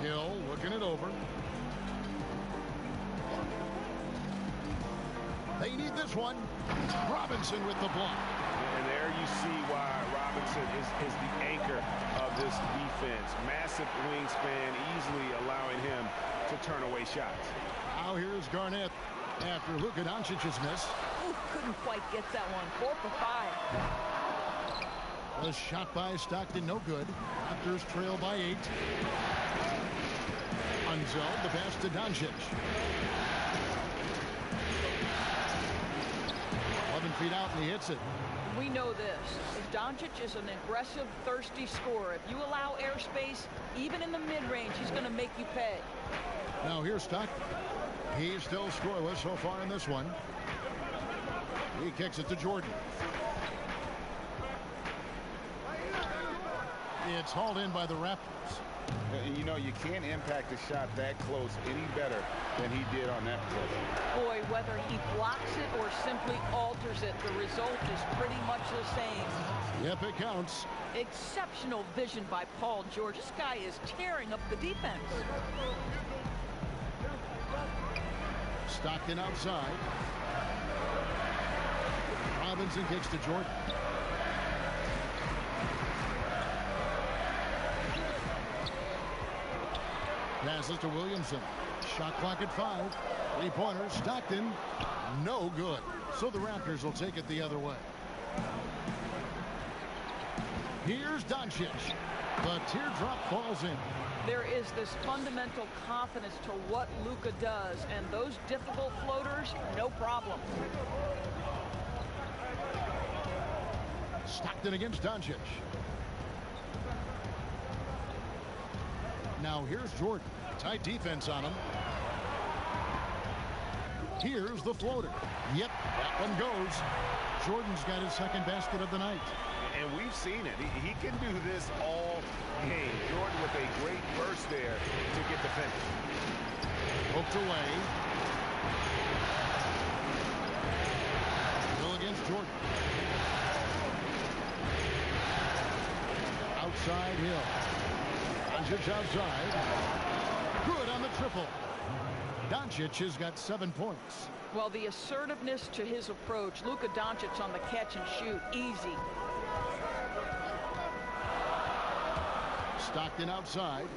Hill looking it over. They need this one. Robinson with the block. And there you see why Robinson is the anchor of this defense. Massive wingspan, easily allowing him to turn away shots. Now here's Garnett after Luka Doncic's miss. Ooh, couldn't quite get that one. 4 for 5. The shot by Stockton, no good. Raptors trail by 8. Unzell, the pass to Doncic. 11 feet out, and he hits it. We know this. Doncic is an aggressive, thirsty scorer. If you allow airspace, even in the mid-range, he's going to make you pay. Now here's Stockton. He's still scoreless so far in this one. He kicks it to Jordan. It's hauled in by the Raptors. You know, you can't impact a shot that close any better than he did on that possession. Boy, whether he blocks it or simply alters it, the result is pretty much the same. Yep, it counts. Exceptional vision by Paul George. This guy is tearing up the defense. Stockton outside. Robinson kicks to Jordan. Passes to Williamson. Shot clock at 5. 3-pointer. Stockton. No good. So the Raptors will take it the other way. Here's Doncic. The teardrop falls in. There is this fundamental confidence to what Luka does, and those difficult floaters, no problem. Stockton against Doncic. Now here's Jordan. Tight defense on him. Here's the floater. Yep, that one goes. Jordan's got his second basket of the night. And we've seen it. He can do this all game. Jordan with a great burst there to get the finish. Poked away. Hill against Jordan. Outside Hill. Doncic outside. Good on the triple. Doncic has got 7 points. Well, the assertiveness to his approach, Luka Doncic on the catch and shoot, easy. Stockton outside.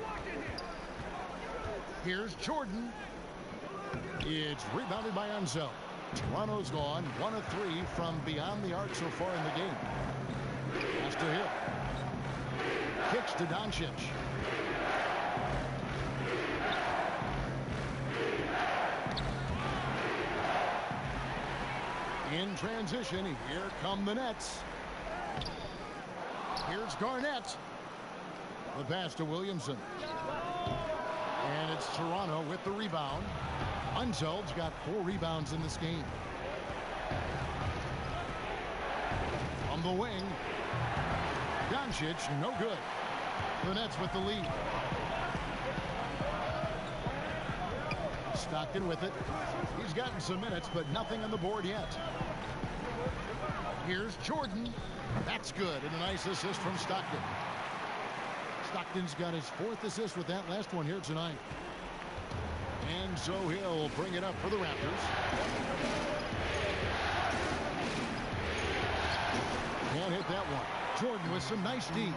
Here's Jordan. It's rebounded by Unseld. Toronto's gone 1 of 3 from beyond the arc so far in the game. Pass to Hill. Kicks to Doncic. In transition, here come the Nets. Here's Garnett. The pass to Williamson. And it's Toronto with the rebound. Unseld's got 4 rebounds in this game. On the wing, Doncic, no good. The Nets with the lead. Stockton with it. He's gotten some minutes, but nothing on the board yet. Here's Jordan. That's good, and a nice assist from Stockton. Stockton's got his 4th assist with that last one here tonight. And so he'll bring it up for the Raptors. Can't hit that one. Jordan with some nice D.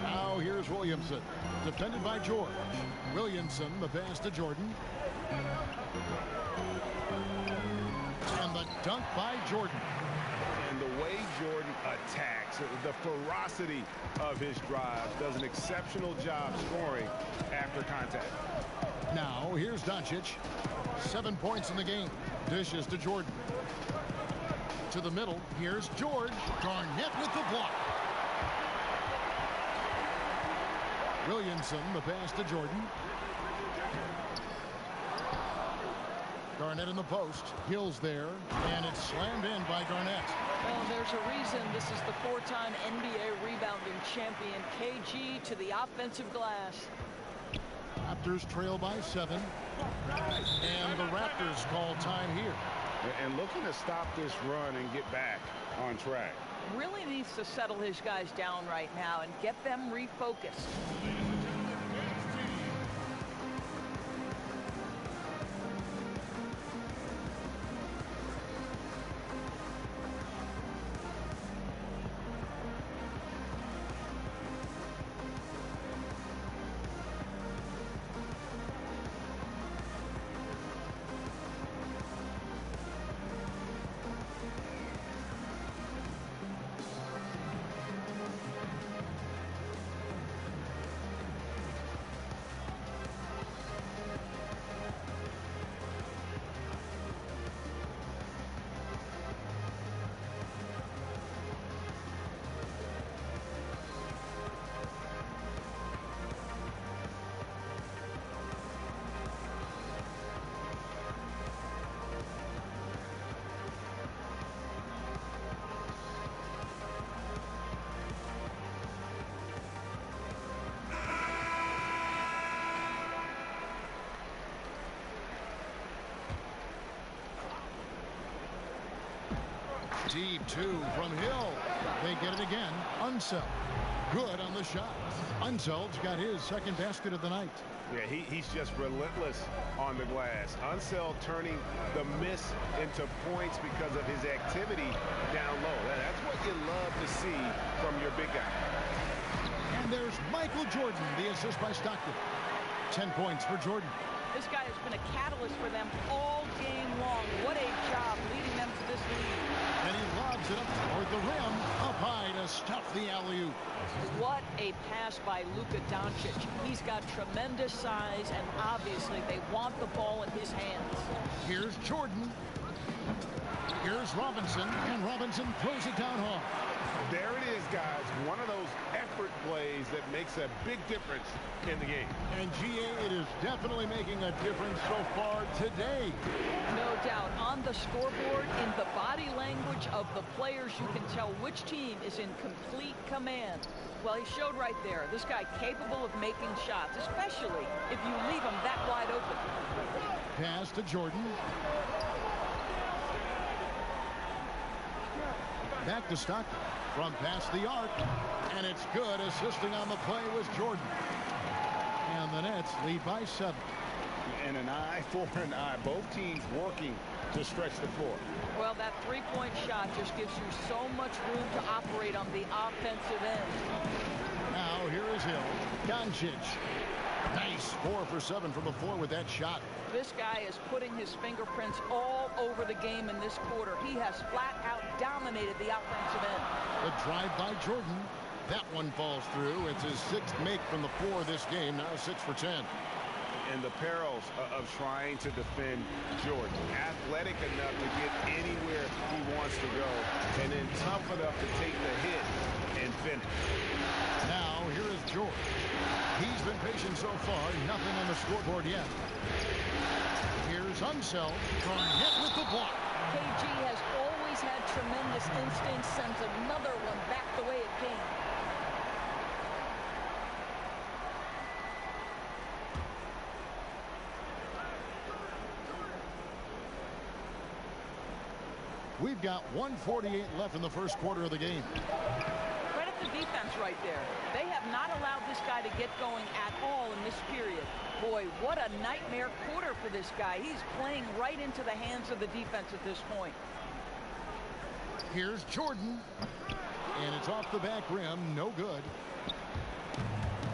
Now here's Williamson. Defended by George. Williamson, the pass to Jordan. And the dunk by Jordan. And the way Jordan attacks, the ferocity of his drive, does an exceptional job scoring after contact. Now here's Doncic. 7 points in the game. Dishes to Jordan. To the middle. Here's George. Garnett with the block. Williamson, the pass to Jordan. Garnett in the post. Hill's there, and it's slammed in by Garnett. Well, there's a reason this is the 4-time NBA rebounding champion. KG to the offensive glass. Raptors trail by 7. And the Raptors call time here. And looking to stop this run and get back on track. Really needs to settle his guys down right now and get them refocused. Deep 2 from Hill. They get it again. Unseld. Good on the shot. Unseld's got his 2nd basket of the night. Yeah, he's just relentless on the glass. Unseld turning the miss into points because of his activity down low. That's what you love to see from your big guy. And there's Michael Jordan, the assist by Stockton. 10 points for Jordan. This guy has been a catalyst for them all game long. What a job leading them to this lead. And he lobs it up toward the rim, up high to stuff the alley-oop. What a pass by Luka Doncic. He's got tremendous size, and obviously they want the ball in his hands. Here's Jordan. Here's Robinson, and Robinson throws it down hard. There it is, guys. One of those effort plays that makes a big difference in the game. And GA, it is definitely making a difference so far today. No doubt. On the scoreboard, in the body language of the players, you can tell which team is in complete command. Well, he showed right there. This guy capable of making shots, especially if you leave him that wide open. Pass to Jordan. Back to Stockton. From past the arc, and it's good. Assisting on the play was Jordan. And the Nets lead by 7. And an eye for an eye. Both teams working to stretch the floor. Well, that three-point shot just gives you so much room to operate on the offensive end. Now, here is Hill. Doncic. Nice. 4 for 7 from the floor with that shot. This guy is putting his fingerprints all over the game in this quarter. He has flat out dominated the offensive end. The drive by Jordan. That one falls through. It's his 6th make from the floor this game. Now 6 for 10. And the perils of trying to defend Jordan. Athletic enough to get anywhere he wants to go, and then tough enough to take the hit and finish. Now, here is George. He's been patient so far. Nothing on the scoreboard yet. Here's Unseld. Garnett with the block. KG has always had tremendous instincts. Sends another one back the way it came. We've got 1:48 left in the first quarter of the game. Credit the defense right there. They have not allowed this guy to get going at all in this period. Boy, what a nightmare quarter for this guy. He's playing right into the hands of the defense at this point. Here's Jordan. And it's off the back rim. No good.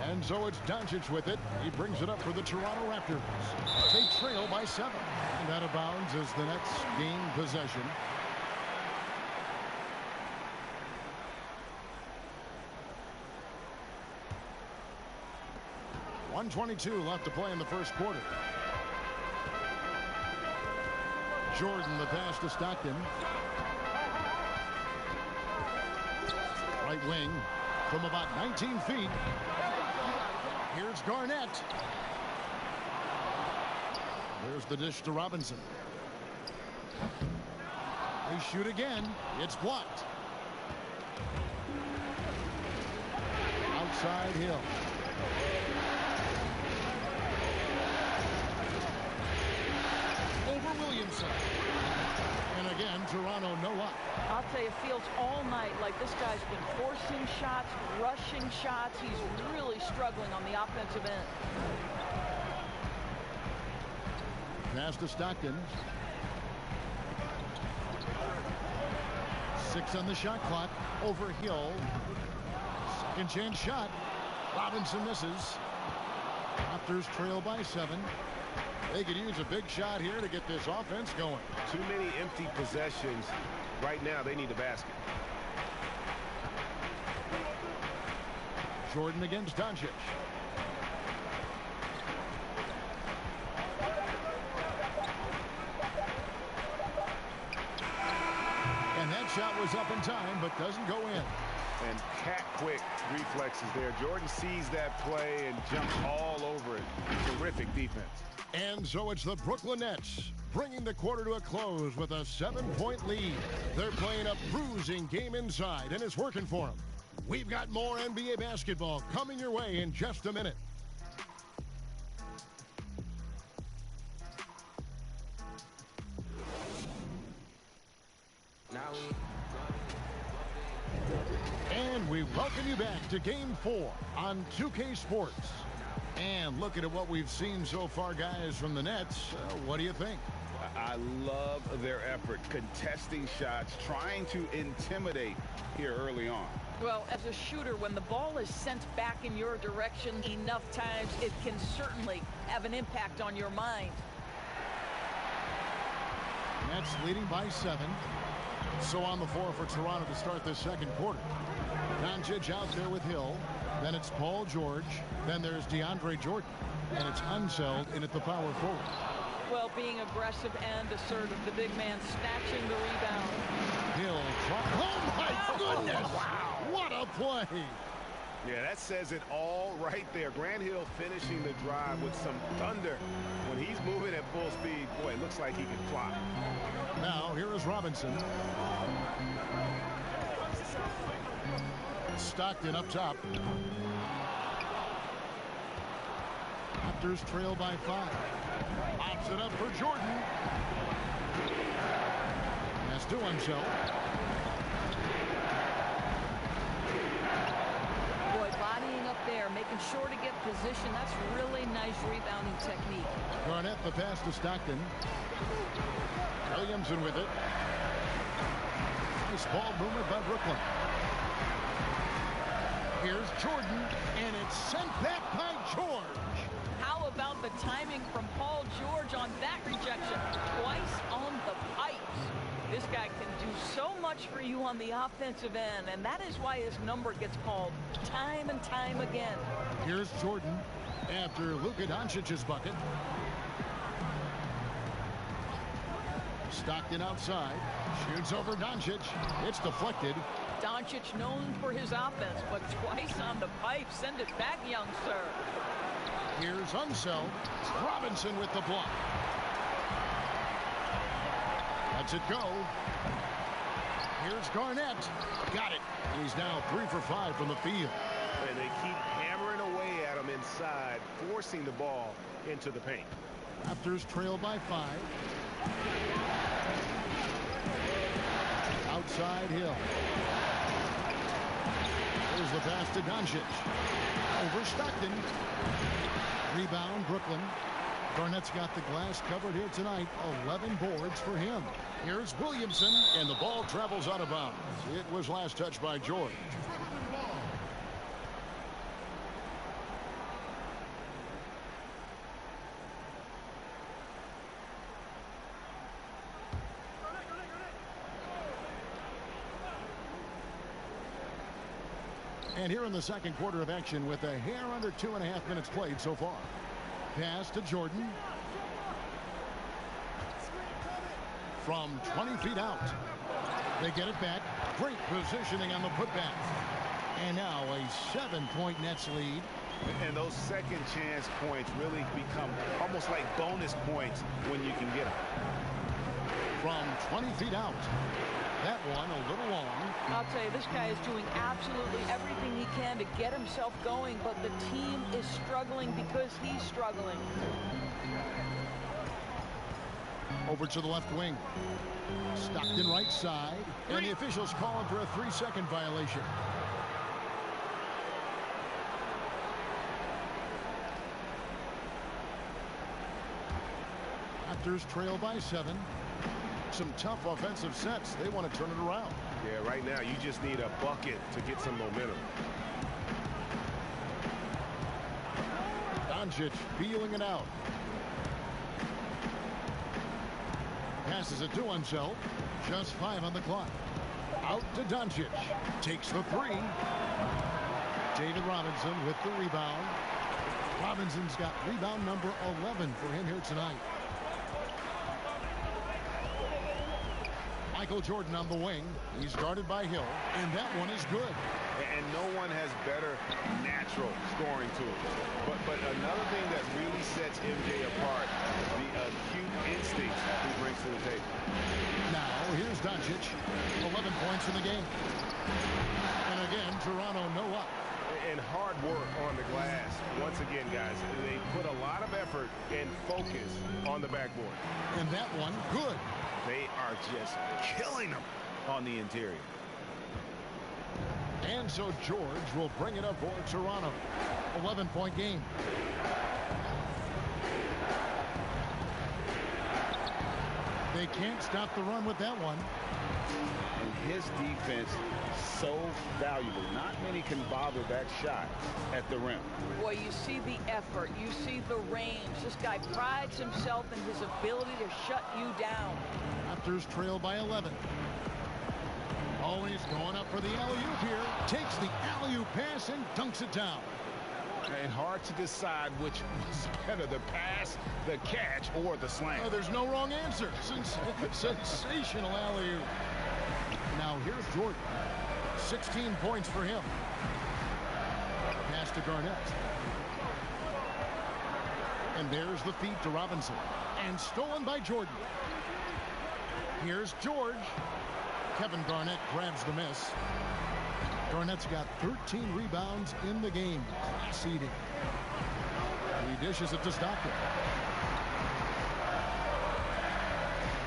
And so it's Doncic with it. He brings it up for the Toronto Raptors. They trail by 7. And out of bounds as the Nets gain possession. .122 left to play in the first quarter. Jordan, the pass to Stockton. Right wing from about 19 feet. Here's Garnett. There's the dish to Robinson. They shoot again. It's blocked. Outside Hill. Over Williamson. And again, Toronto no luck. I'll tell you, it feels all night like this guy's been forcing shots, rushing shots. He's really struggling on the offensive end. Pass to Stockton. 6 on the shot clock. Over Hill. Second chance shot. Robinson misses. Raptors trail by 7. They could use a big shot here to get this offense going. Too many empty possessions. Right now, they need a basket. Jordan against Doncic. And that shot was up in time, but doesn't go in. And cat-quick reflexes there. Jordan sees that play and jumps all over it. Terrific defense. And so it's the Brooklyn Nets bringing the quarter to a close with a 7-point lead. They're playing a bruising game inside, and it's working for them. We've got more NBA basketball coming your way in just a minute. And we welcome you back to Game 4 on 2K Sports. And looking at what we've seen so far, guys, from the Nets, what do you think? I love their effort, contesting shots, trying to intimidate here early on. Well, as a shooter, when the ball is sent back in your direction enough times, it can certainly have an impact on your mind. Nets leading by 7. So on the floor for Toronto to start this second quarter. Doncic out there with Hill. Then it's Paul George. Then there's DeAndre Jordan. And it's Unseld in at the power forward. Well, being aggressive and assertive. The big man snatching the rebound. Hill. Oh, my goodness. Wow. What a play. Yeah, that says it all right there. Grant Hill finishing the drive with some thunder. When he's moving at full speed, boy, it looks like he can fly. Now, here is Robinson. Stockton up top. Raptors trail by 5. Pops it up for Jordan. That's to himself. Boy, bodying up there, making sure to get position. That's really nice rebounding technique. Garnett the pass to Stockton. Williamson with it. Nice ball movement by Brooklyn. Here's Jordan, and it's sent back by George. How about the timing from Paul George on that rejection? Twice on the pipes. This guy can do so much for you on the offensive end, and that is why his number gets called time and time again. Here's Jordan after Luka Doncic's bucket. Stockton outside. Shoots over Doncic. It's deflected. Doncic known for his offense, but twice on the pipe. Send it back, young sir. Here's Unseld. Robinson with the block. Lets it go. Here's Garnett. Got it. He's now 3 for 5 from the field. And they keep hammering away at him inside, forcing the ball into the paint. Raptors trail by 5. Outside Hill. Here's the pass to Doncic. Over Stockton. Rebound Brooklyn. Garnett's got the glass covered here tonight. 11 boards for him. Here's Williamson, and the ball travels out of bounds. It was last touched by George. And here in the second quarter of action with a hair under 2.5 minutes played so far. Pass to Jordan. From 20 feet out. They get it back. Great positioning on the putback. And now a 7-point Nets lead. And those second chance points really become almost like bonus points when you can get them. From 20 feet out. That one a little long. I'll tell you, this guy is doing absolutely everything he can to get himself going, but the team is struggling because he's struggling. Over to the left wing. Stockton right side. And the officials calling for a 3-second violation. Raptors trail by 7. Some tough offensive sets. They want to turn it around. Yeah, right now you just need a bucket to get some momentum. Doncic feeling it out. Passes it to himself. Just 5 on the clock. Out to Doncic. Takes the 3. David Robinson with the rebound. Robinson's got rebound number 11 for him here tonight. Michael Jordan on the wing. He's guarded by Hill, and that one is good. And no one has better natural scoring tools. But another thing that really sets MJ apart, the acute instincts he brings to the table. Now, here's Doncic. 11 points in the game. And again, Toronto no up. And hard work on the glass. Once again, guys, they put a lot of effort and focus on the backboard. And that one, good. They are just killing them on the interior. And so George will bring it up for Toronto. 11-point game. They can't stop the run with that one. And his defense so valuable. Not many can bother that shot at the rim. Boy, you see the effort. You see the range. This guy prides himself in his ability to shut you down. Raptors trail by 11. Always going up for the alley-oop here. Takes the alley-oop pass and dunks it down. And hard to decide which was better, the pass, the catch, or the slam. Oh, there's no wrong answer. Sensational alley-oop. Now here's Jordan. 16 points for him. Pass to Garnett. And there's the feed to Robinson. And stolen by Jordan. Here's George. Kevin Garnett grabs the miss. Garnett's got 13 rebounds in the game. Class eating. He dishes it to Stockton.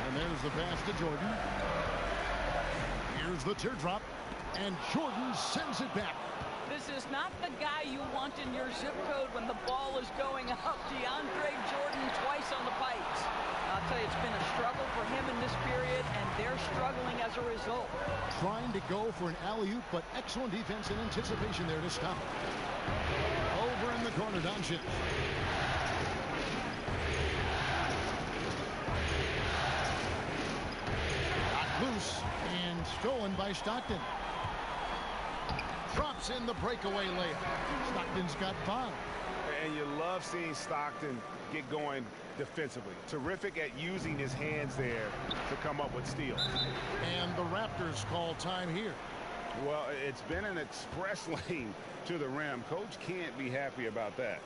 And there's the pass to Jordan. Here's the teardrop. And Jordan sends it back. This is not the guy you want in your zip code when the ball is going up. DeAndre Jordan twice on the pipes. I'll tell you, it's been a struggle for him in this period, and they're struggling as a result. Trying to go for an alley-oop, but excellent defense and anticipation there to stop it. Over in the corner, Doncic. Loose and stolen by Stockton. Drops in the breakaway layup. Stockton's got 5. And you love seeing Stockton get going defensively. Terrific at using his hands there to come up with steals. And the Raptors call time here. Well, it's been an express lane to the rim. Coach can't be happy about that.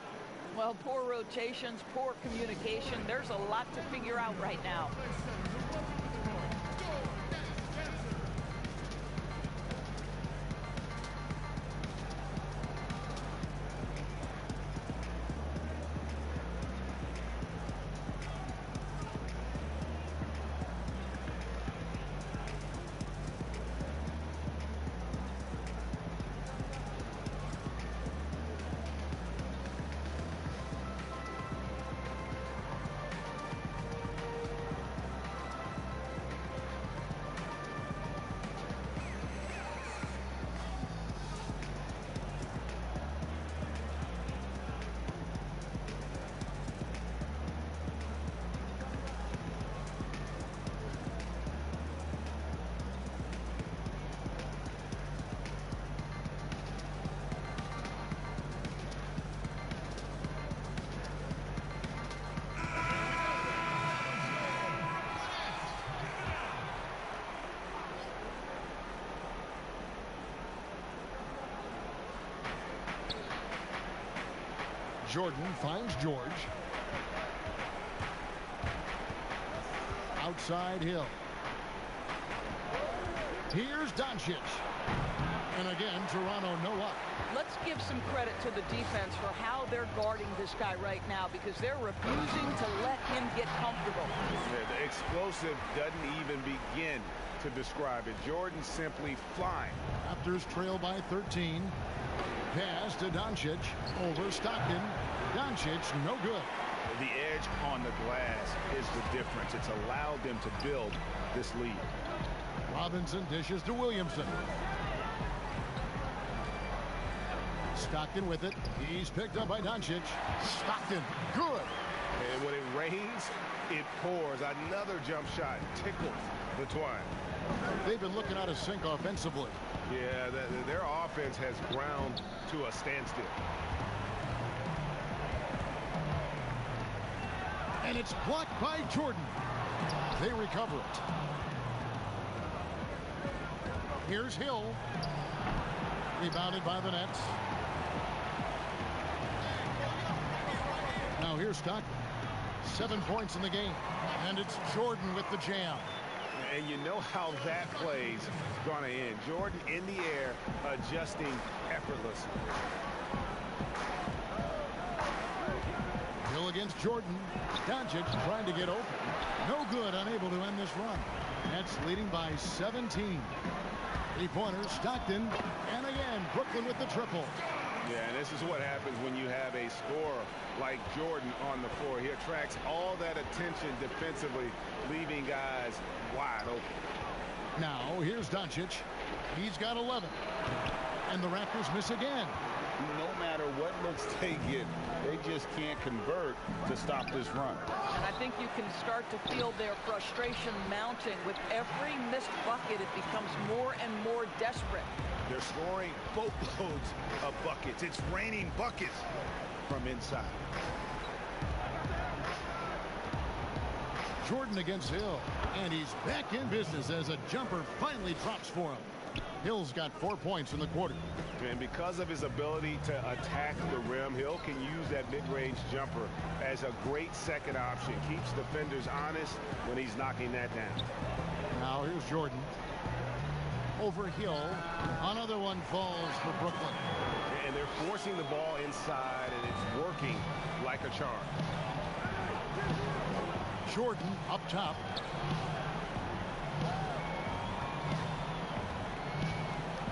Well, poor rotations, poor communication. There's a lot to figure out right now. Jordan finds George. Outside Hill. Here's Doncic. And again, Toronto no up. Let's give some credit to the defense for how they're guarding this guy right now, because they're refusing to let him get comfortable. Yeah, the explosive doesn't even begin to describe it. Jordan simply flying. Raptors trail by 13. Pass to Doncic. Over Stockton. Doncic, no good. The edge on the glass is the difference. It's allowed them to build this lead. Robinson dishes to Williamson. Stockton with it. He's picked up by Doncic. Stockton, good. And when it rains, it pours. Another jump shot tickles the twine. They've been looking out of sync offensively. Yeah, their offense has ground to a standstill. And it's blocked by Jordan. They recover it. Here's Hill. Rebounded by the Nets. Now here's Stockton. 7 points in the game. And it's Jordan with the jam. And you know how that play's going to end. Jordan in the air, adjusting effortlessly. Hill against Jordan. Doncic trying to get open. No good, unable to end this run. Nets leading by 17. 3-pointers, Stockton, and again, Brooklyn with the triple. Yeah, and this is what happens when you have a scorer like Jordan on the floor. He attracts all that attention defensively, leaving guys wide open. Now, here's Doncic. He's got 11. And the Raptors miss again. No matter what looks they get, they just can't convert to stop this run. And I think you can start to feel their frustration mounting. With every missed bucket, it becomes more and more desperate. They're scoring boatloads of buckets. It's raining buckets from inside. Jordan against Hill. And he's back in business as a jumper finally drops for him. Hill's got 4 points in the quarter. And because of his ability to attack the rim, Hill can use that mid-range jumper as a great second option. Keeps defenders honest when he's knocking that down. Now here's Jordan. Over Hill. Another one falls for Brooklyn. And they're forcing the ball inside, and it's working like a charm. Jordan up top.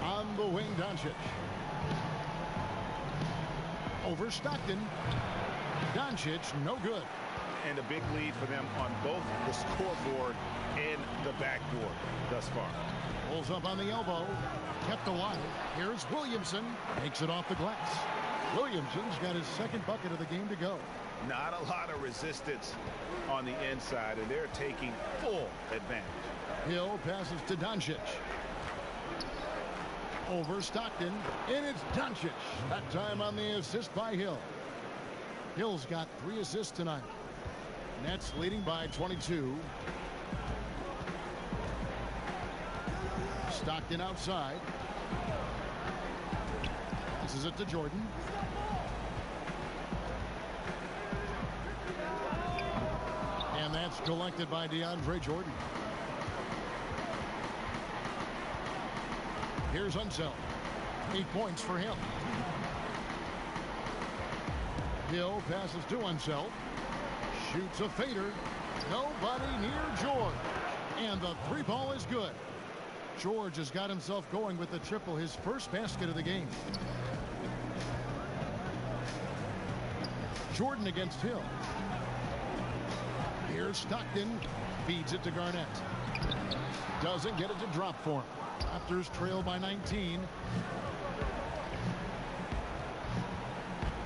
On the wing, Doncic. Over Stockton. Doncic, no good. And a big lead for them on both the scoreboard and the backboard thus far. Pulls up on the elbow. Kept alive. Here's Williamson. Takes it off the glass. Williamson's got his second bucket of the game to go. Not a lot of resistance on the inside, and they're taking full advantage. Hill passes to Doncic. Over Stockton, and it's Doncic. That time on the assist by Hill. Hill's got 3 assists tonight. Nets leading by 22. Stockton outside. Passes it to Jordan. And that's collected by DeAndre Jordan. Here's Unseld. 8 points for him. Hill passes to Unseld. Shoots a fader. Nobody near George. And the 3-ball is good. George has got himself going with the triple, his first basket of the game. Jordan against Hill. Here's Stockton. Feeds it to Garnett. Doesn't get it to drop for him. Raptors trail by 19.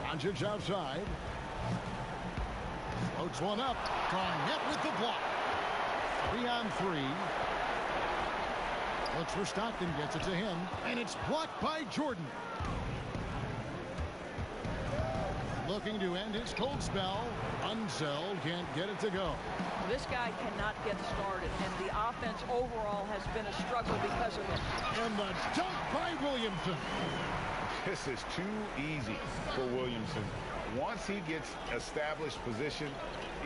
Doncic outside. Floats one up. Garnett with the block. 3 on 3. Looks for Stockton. Gets it to him. And it's blocked by Jordan. Looking to end his cold spell. Unseld can't get it to go. This guy cannot get started, and the offense overall has been a struggle because of it. And the dunk by Williamson. This is too easy for Williamson. Once he gets established position,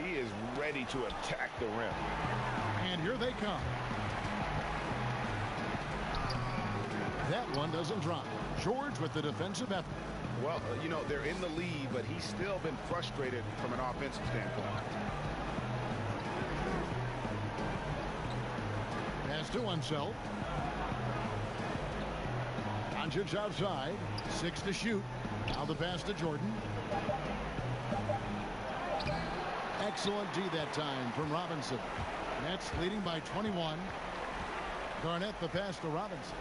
he is ready to attack the rim. And here they come. That one doesn't drop. George with the defensive effort. Well, you know, they're in the lead, but he's still been frustrated from an offensive standpoint. Pass to Unseld. Doncic outside. 6 to shoot. Now the pass to Jordan. Excellent D that time from Robinson. Nets leading by 21. Garnett the pass to Robinson.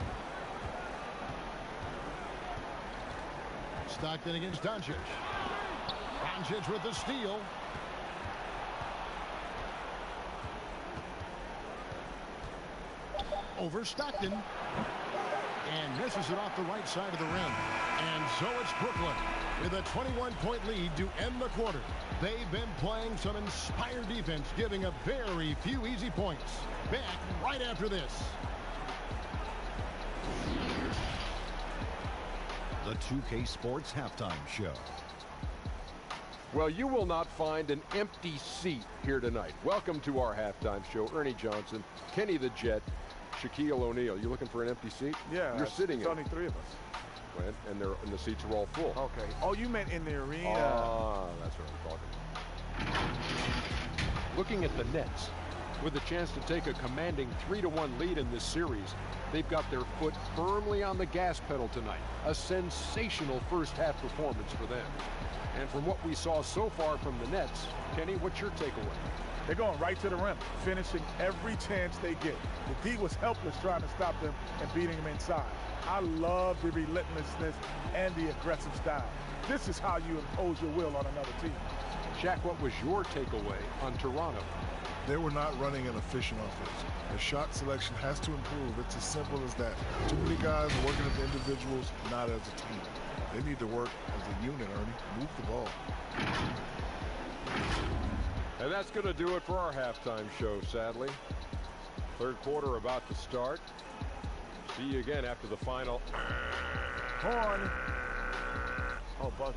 Stockton against Doncic. Doncic with the steal. Over Stockton. And misses it off the right side of the rim. And so it's Brooklyn with a 21-point lead to end the quarter. They've been playing some inspired defense, giving up very few easy points. Back right after this. The 2K Sports Halftime Show. Well, you will not find an empty seat here tonight. Welcome to our halftime show. Ernie Johnson, Kenny the Jet, Shaquille O'Neal. You looking for an empty seat? Yeah. You're sitting in. in. Only 3 of us. And the seats are all full. Okay. Oh, you meant in the arena. Ah, that's what I'm talking about. Looking at the Nets, with a chance to take a commanding 3-1 lead in this series, they've got their foot firmly on the gas pedal tonight. A sensational first-half performance for them. And from what we saw so far from the Nets, Kenny, what's your takeaway? They're going right to the rim, finishing every chance they get. The D was helpless trying to stop them and beating them inside. I love the relentlessness and the aggressive style. This is how you impose your will on another team. Shaq, what was your takeaway on Toronto? They were not running an efficient offense. Their shot selection has to improve. It's as simple as that. Too many guys working as individuals, not as a team. They need to work as a unit, Ernie. Move the ball. And that's going to do it for our halftime show, sadly. Third quarter about to start. See you again after the final. Horn. Oh, buzzer.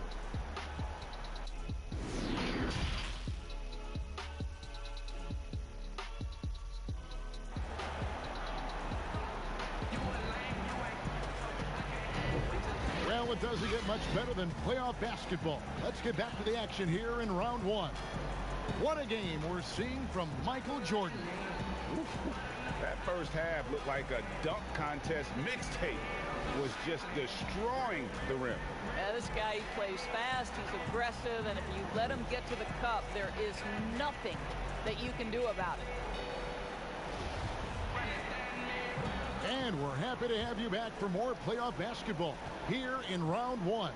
Well, it doesn't get much better than playoff basketball. Let's get back to the action here in round 1. What a game we're seeing from Michael Jordan. That first half looked like a dunk contest mixtape. Was just destroying the rim. Yeah, this guy, he plays fast, he's aggressive, and if you let him get to the cup, there is nothing that you can do about it. And we're happy to have you back for more playoff basketball here in round one.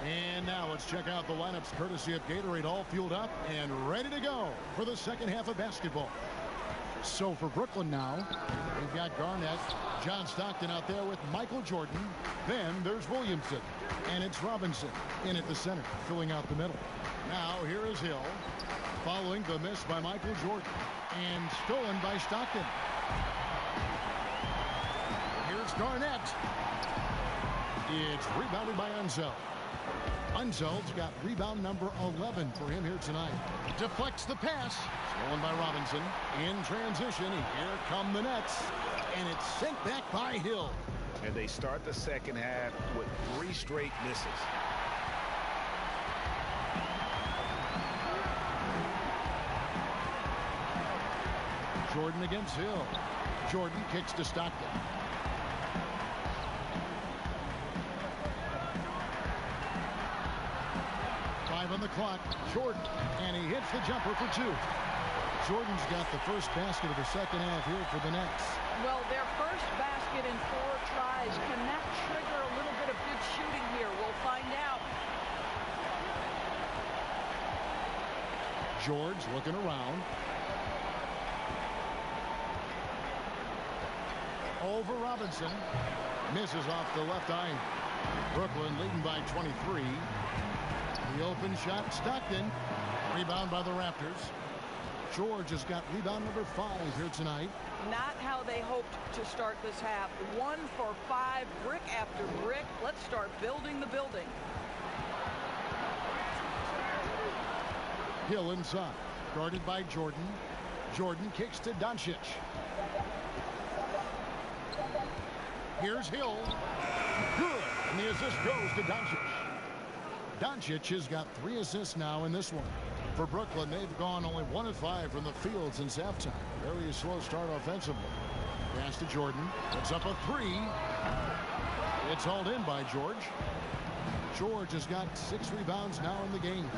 And now let's check out the lineups courtesy of Gatorade, all fueled up and ready to go for the second half of basketball. So for Brooklyn now, we've got Garnett, John Stockton out there with Michael Jordan. Then there's Williamson, and it's Robinson in at the center, filling out the middle. Now here is Hill, following the miss by Michael Jordan, and stolen by Stockton. Here's Garnett. It's rebounded by Unseld. Unseld's got rebound number 11 for him here tonight. Deflects the pass. Stolen by Robinson. In transition, here come the Nets. And it's sent back by Hill. And they start the second half with 3 straight misses. Jordan against Hill. Jordan kicks to Stockton. On the clock, Jordan, and he hits the jumper for 2. Jordan's got the first basket of the second half here for the Nets. Well, their first basket in 4 tries. Can that trigger a little bit of good shooting here? We'll find out. George looking around. Over Robinson. Misses off the left eye. Brooklyn leading by 23. The open shot, Stockton. Rebound by the Raptors. George has got rebound number 5 here tonight. Not how they hoped to start this half. 1 for 5, brick after brick. Let's start building the building. Hill inside, guarded by Jordan. Jordan kicks to Doncic. Here's Hill. Good, and the assist goes to Doncic. Doncic has got 3 assists now in this one. For Brooklyn, they've gone only 1 of 5 from the field since halftime. Very slow start offensively. Pass to Jordan. It's up a 3. It's hauled in by George. George has got 6 rebounds now in the game.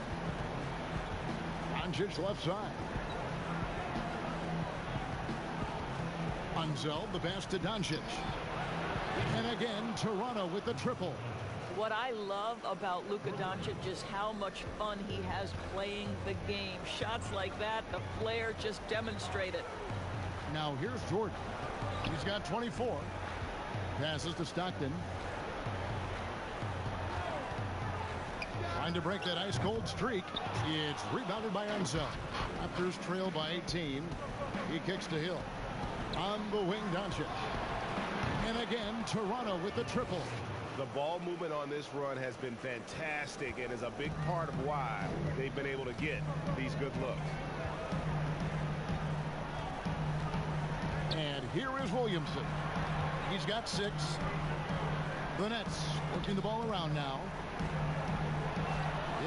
Doncic left side. Unseld, the pass to Doncic. And again, Toronto with the triple. What I love about Luka Doncic is how much fun he has playing the game. Shots like that, the flair just demonstrated. Now here's Jordan. He's got 24. Passes to Stockton. Trying to break that ice-cold streak. It's rebounded by Unseld. Raptors trail by 18. He kicks to Hill. On the wing, Doncic. And again, Toronto with the triple. The ball movement on this run has been fantastic and is a big part of why they've been able to get these good looks. And here is Williamson. He's got 6. The Nets working the ball around now.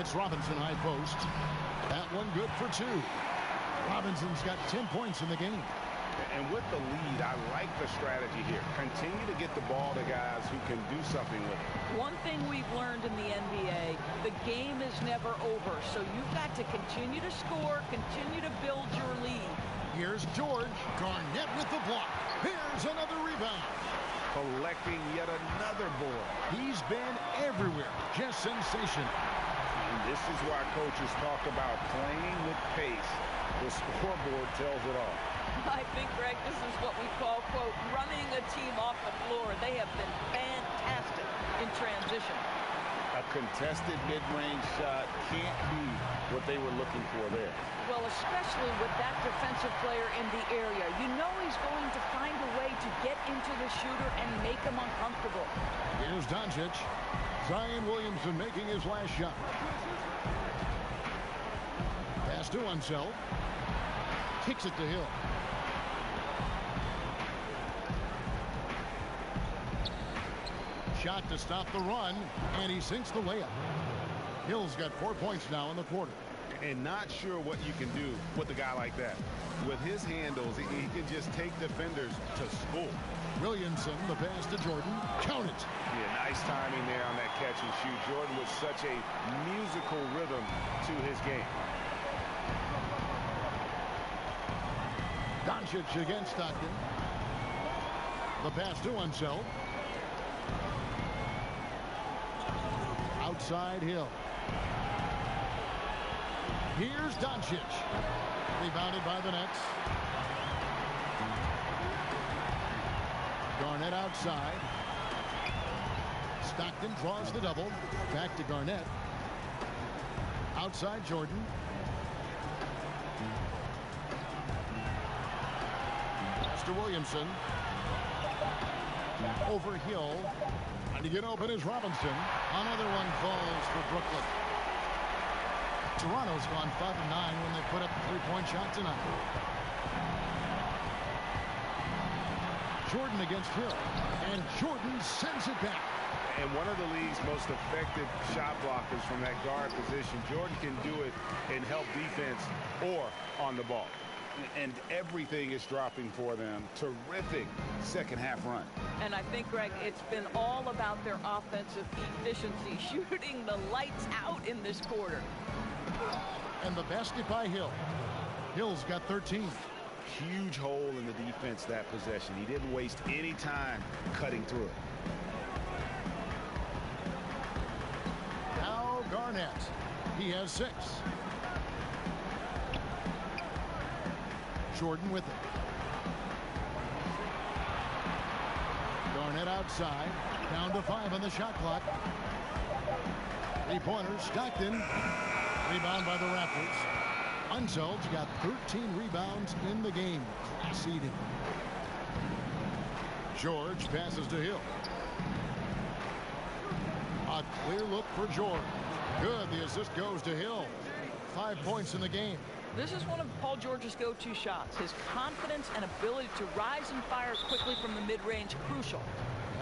It's Robinson, high post. That one good for 2. Robinson's got 10 points in the game. And with the lead, I like the strategy here. Continue to get the ball to guys who can do something with it. One thing we've learned in the NBA, the game is never over. So you've got to continue to score, continue to build your lead. Here's George. Garnett with the block. Here's another rebound. Collecting yet another board. He's been everywhere. Just sensational. And this is why coaches talk about playing with pace. The scoreboard tells it all. I think, Greg, this is what we call, quote, running a team off the floor. They have been fantastic in transition. A contested mid-range shot can't be what they were looking for there. Well, especially with that defensive player in the area. You know he's going to find a way to get into the shooter and make him uncomfortable. Here's Doncic. Zion Williamson making his last shot. Pass to Unseld. Kicks it to Hill. Shot to stop the run, and he sinks the layup. Hill's got 4 points now in the quarter. And not sure what you can do with a guy like that. With his handles, he can just take defenders to school. Williamson, the pass to Jordan. Count it. Yeah, nice timing there on that catch and shoot. Jordan with such a musical rhythm to his game. Doncic against Stockton. The pass to Unseld. Outside Hill. Here's Doncic. Rebounded by the Nets. Garnett outside. Stockton draws the double. Back to Garnett. Outside Jordan. Pass to Williamson. Over Hill. And to get open is Robinson. Another one falls for Brooklyn. Toronto's gone 5 of 9 when they put up a three-point shot tonight. Jordan against Hill. And Jordan sends it back. And one of the league's most effective shot blockers from that guard position. Jordan can do it in help defense or on the ball. And everything is dropping for them. Terrific second half run. And I think, Greg, it's been all about their offensive efficiency, shooting the lights out in this quarter. And the basket by Hill. Hill's got 13. Huge hole in the defense that possession. He didn't waste any time cutting through it. Now Garnett. He has 6. Jordan with it. Garnett outside. Down to 5 on the shot clock. 3-pointer. Stockton. Rebound by the Raptors. Unseld's got 13 rebounds in the game. Class eating. George passes to Hill. A clear look for George. Good. The assist goes to Hill. 5 points in the game. This is one of Paul George's go-to shots. His confidence and ability to rise and fire quickly from the mid-range, crucial.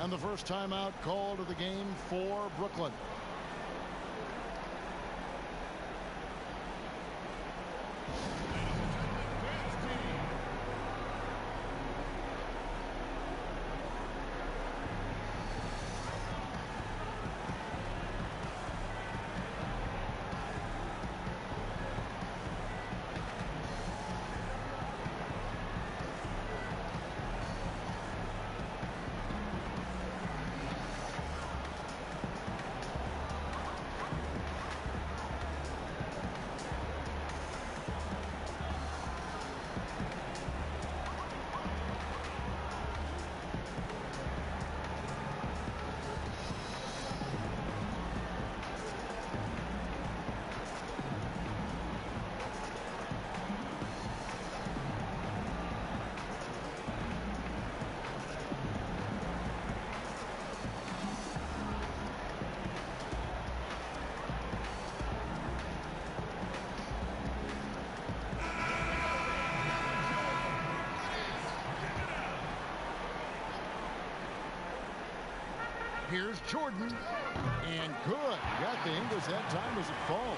And the first timeout called of the game for Brooklyn. Here's Jordan. And good. Got the Ingles that time as it falls.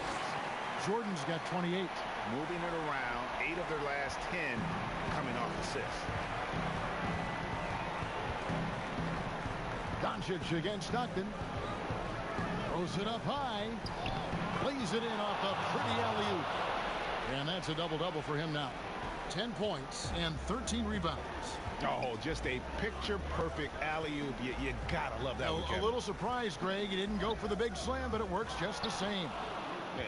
Jordan's got 28. Moving it around. 8 of their last 10 coming off assists. Doncic against Stockton. Throws it up high. Lays it in off a pretty alley-oop. And that's a double-double for him now. 10 points and 13 rebounds. Oh, just a picture-perfect alley-oop. You gotta love that one, Kevin. A little surprised, Greg. He didn't go for the big slam, but it works just the same.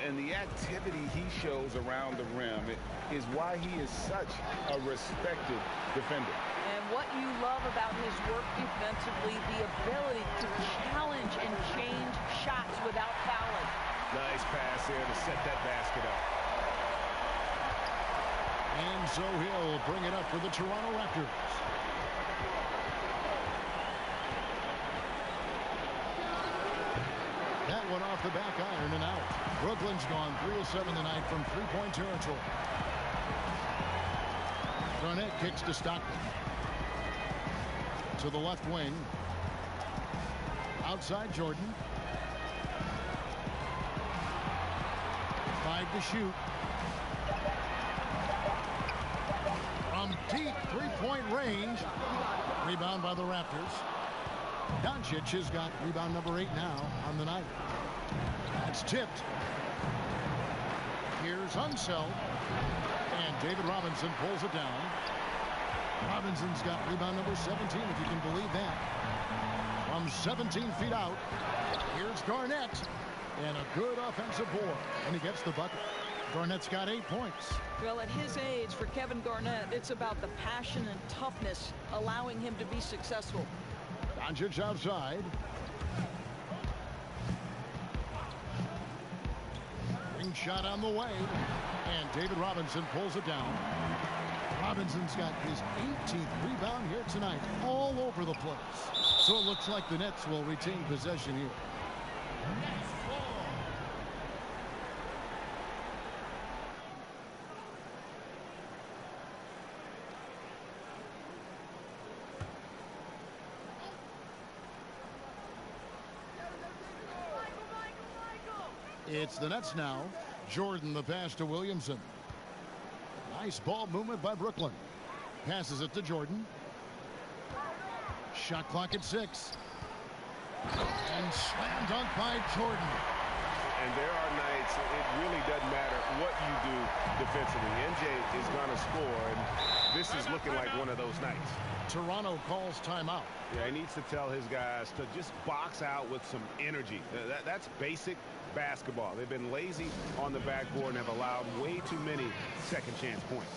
And the activity he shows around the rim is why he is such a respected defender. And what you love about his work defensively, the ability to challenge and change shots without fouling. Nice pass there to set that basket up. And so he'll bring it up for the Toronto Raptors. That one off the back iron and out. Brooklyn's gone 3 of 7 tonight from three-point territory. Garnett kicks to Stockton. To the left wing. Outside Jordan. 5 to shoot. From deep three-point range. Rebound by the Raptors. Doncic has got rebound number 8 now on the night. That's tipped. Here's Unseld. And David Robinson pulls it down. Robinson's got rebound number 17, if you can believe that. From 17 feet out, here's Garnett. And a good offensive board. And he gets the bucket. Garnett's got 8 points. Well, at his age, for Kevin Garnett, it's about the passion and toughness allowing him to be successful. Doncic outside. Ring shot on the way. And David Robinson pulls it down. Robinson's got his 18th rebound here tonight. All over the place. So it looks like the Nets will retain possession here. It's the Nets now. Jordan the pass to Williamson. Nice ball movement by Brooklyn. Passes it to Jordan. Shot clock at 6. And slam dunk by Jordan. And there are nights it really doesn't matter what you do defensively. MJ is going to score, and this is looking like one of those nights. Toronto calls timeout. Yeah, he needs to tell his guys to just box out with some energy. That's basic basketball. They've been lazy on the backboard and have allowed way too many second chance points.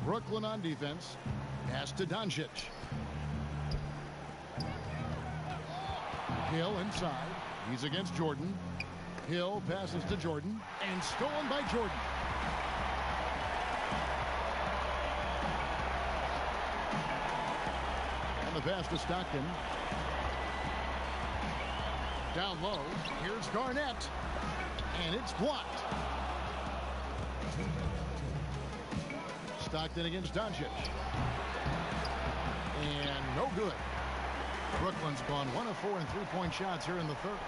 Brooklyn on defense. Pass to Doncic. Hill inside. He's against Jordan. Hill passes to Jordan. And stolen by Jordan. And the pass to Stockton. Down low. Here's Garnett. And it's blocked. Stockton against Doncic. And no good. Brooklyn's gone 1 of 4 in three-point shots here in the third.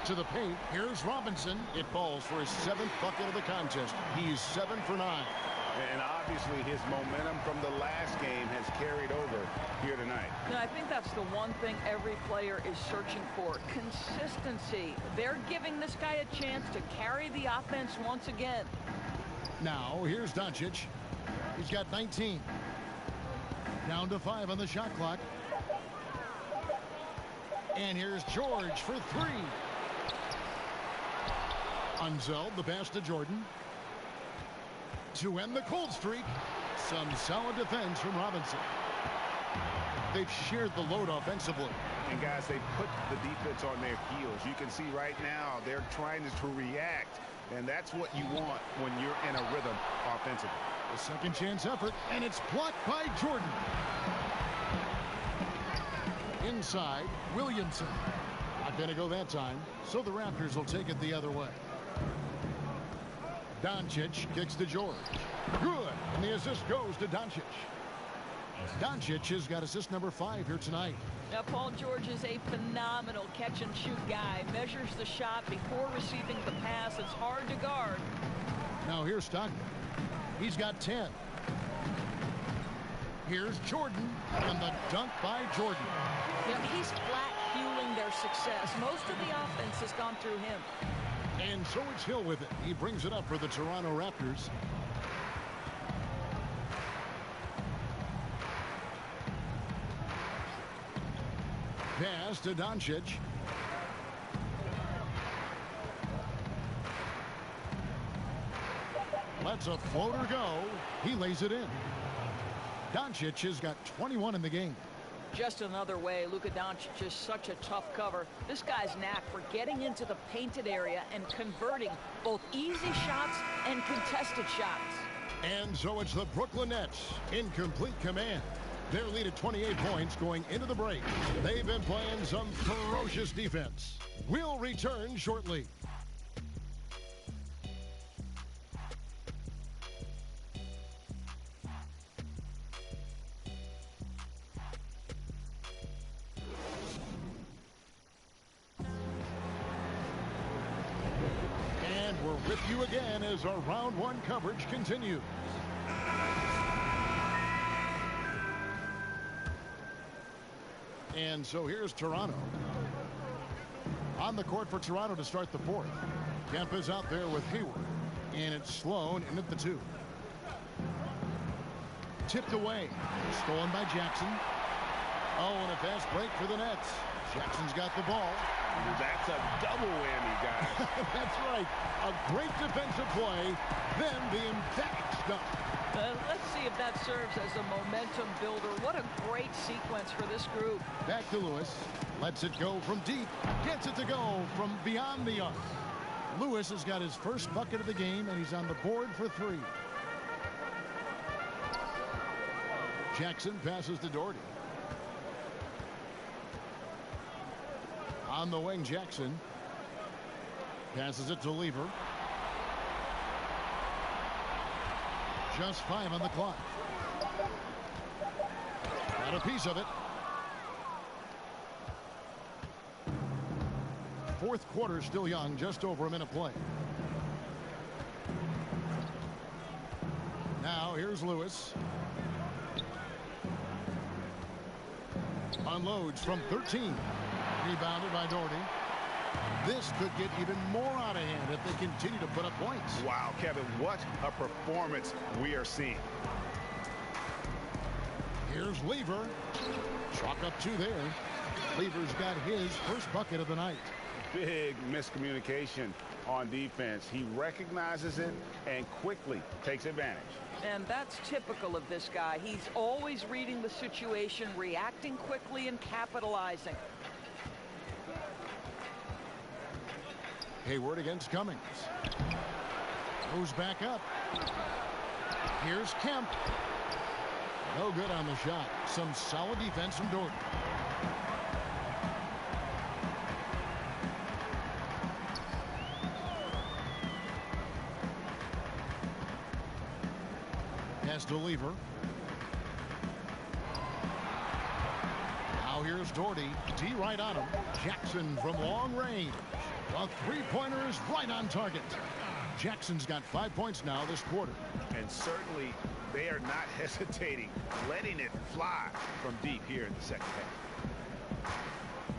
To the paint. Here's Robinson. It falls for his 7th bucket of the contest. He's 7 for 9. And obviously his momentum from the last game has carried over here tonight. And I think that's the one thing every player is searching for. Consistency. They're giving this guy a chance to carry the offense once again. Now, here's Doncic. He's got 19. Down to 5 on the shot clock. And here's George for 3. Unzeld, the pass to Jordan. To end the cold streak. Some solid defense from Robinson. They've shared the load offensively. And guys, they put the defense on their heels. You can see right now they're trying to react. And that's what you want when you're in a rhythm offensively. A second chance effort, and it's blocked by Jordan. Inside, Williamson. Not going to go that time, so the Raptors will take it the other way. Doncic kicks to George. Good, and the assist goes to Doncic. Doncic has got assist number 5 here tonight. Now, Paul George is a phenomenal catch-and-shoot guy. Measures the shot before receiving the pass. It's hard to guard. Now here's Stockton. He's got 10. Here's Jordan, and the dunk by Jordan. Yeah, he's flat fueling their success. Most of the offense has gone through him. And so it's Hill with it. He brings it up for the Toronto Raptors. Pass to Doncic. Lets a floater go. He lays it in. Doncic has got 21 in the game. Just another way, Luka Doncic is such a tough cover. This guy's knack for getting into the painted area and converting both easy shots and contested shots. And so it's the Brooklyn Nets in complete command. Their lead at 28 points going into the break. They've been playing some ferocious defense. We'll return shortly. And we're with you again as our round one coverage continues. And so here's Toronto. On the court for Toronto to start the fourth. Kemp is out there with Hayward. And it's Sloan in at the 2. Tipped away. Stolen by Jackson. Oh, and a fast break for the Nets. Jackson's got the ball. That's a double whammy, guys. That's right. A great defensive play. Then the emphatic stuff. Let's see if that serves as a momentum builder. What a great sequence for this group. Back to Lewis. Lets it go from deep. Gets it to go from beyond the arc. Lewis has got his first bucket of the game, and he's on the board for 3. Jackson passes to Doherty. On the wing, Jackson. Passes it to Lever. Just 5 on the clock. Got a piece of it. Fourth quarter still young, just over a minute play. Now here's Lewis. Unloads from 13. Rebounded by Doherty. This could get even more out of hand if they continue to put up points. Wow, Kevin, what a performance we are seeing. Here's Lever. Chalk up 2 there. Lever's got his first bucket of the night. Big miscommunication on defense. He recognizes it and quickly takes advantage. And that's typical of this guy. He's always reading the situation, reacting quickly, and capitalizing. Hayward against Cummings. Goes back up. Here's Kemp. No good on the shot. Some solid defense from Doherty. Pass to Lever. Now here's Doherty. D right on him. Jackson from long range. A three-pointer is right on target. Jackson's got 5 points now this quarter. And certainly they are not hesitating, letting it fly from deep here in the second half.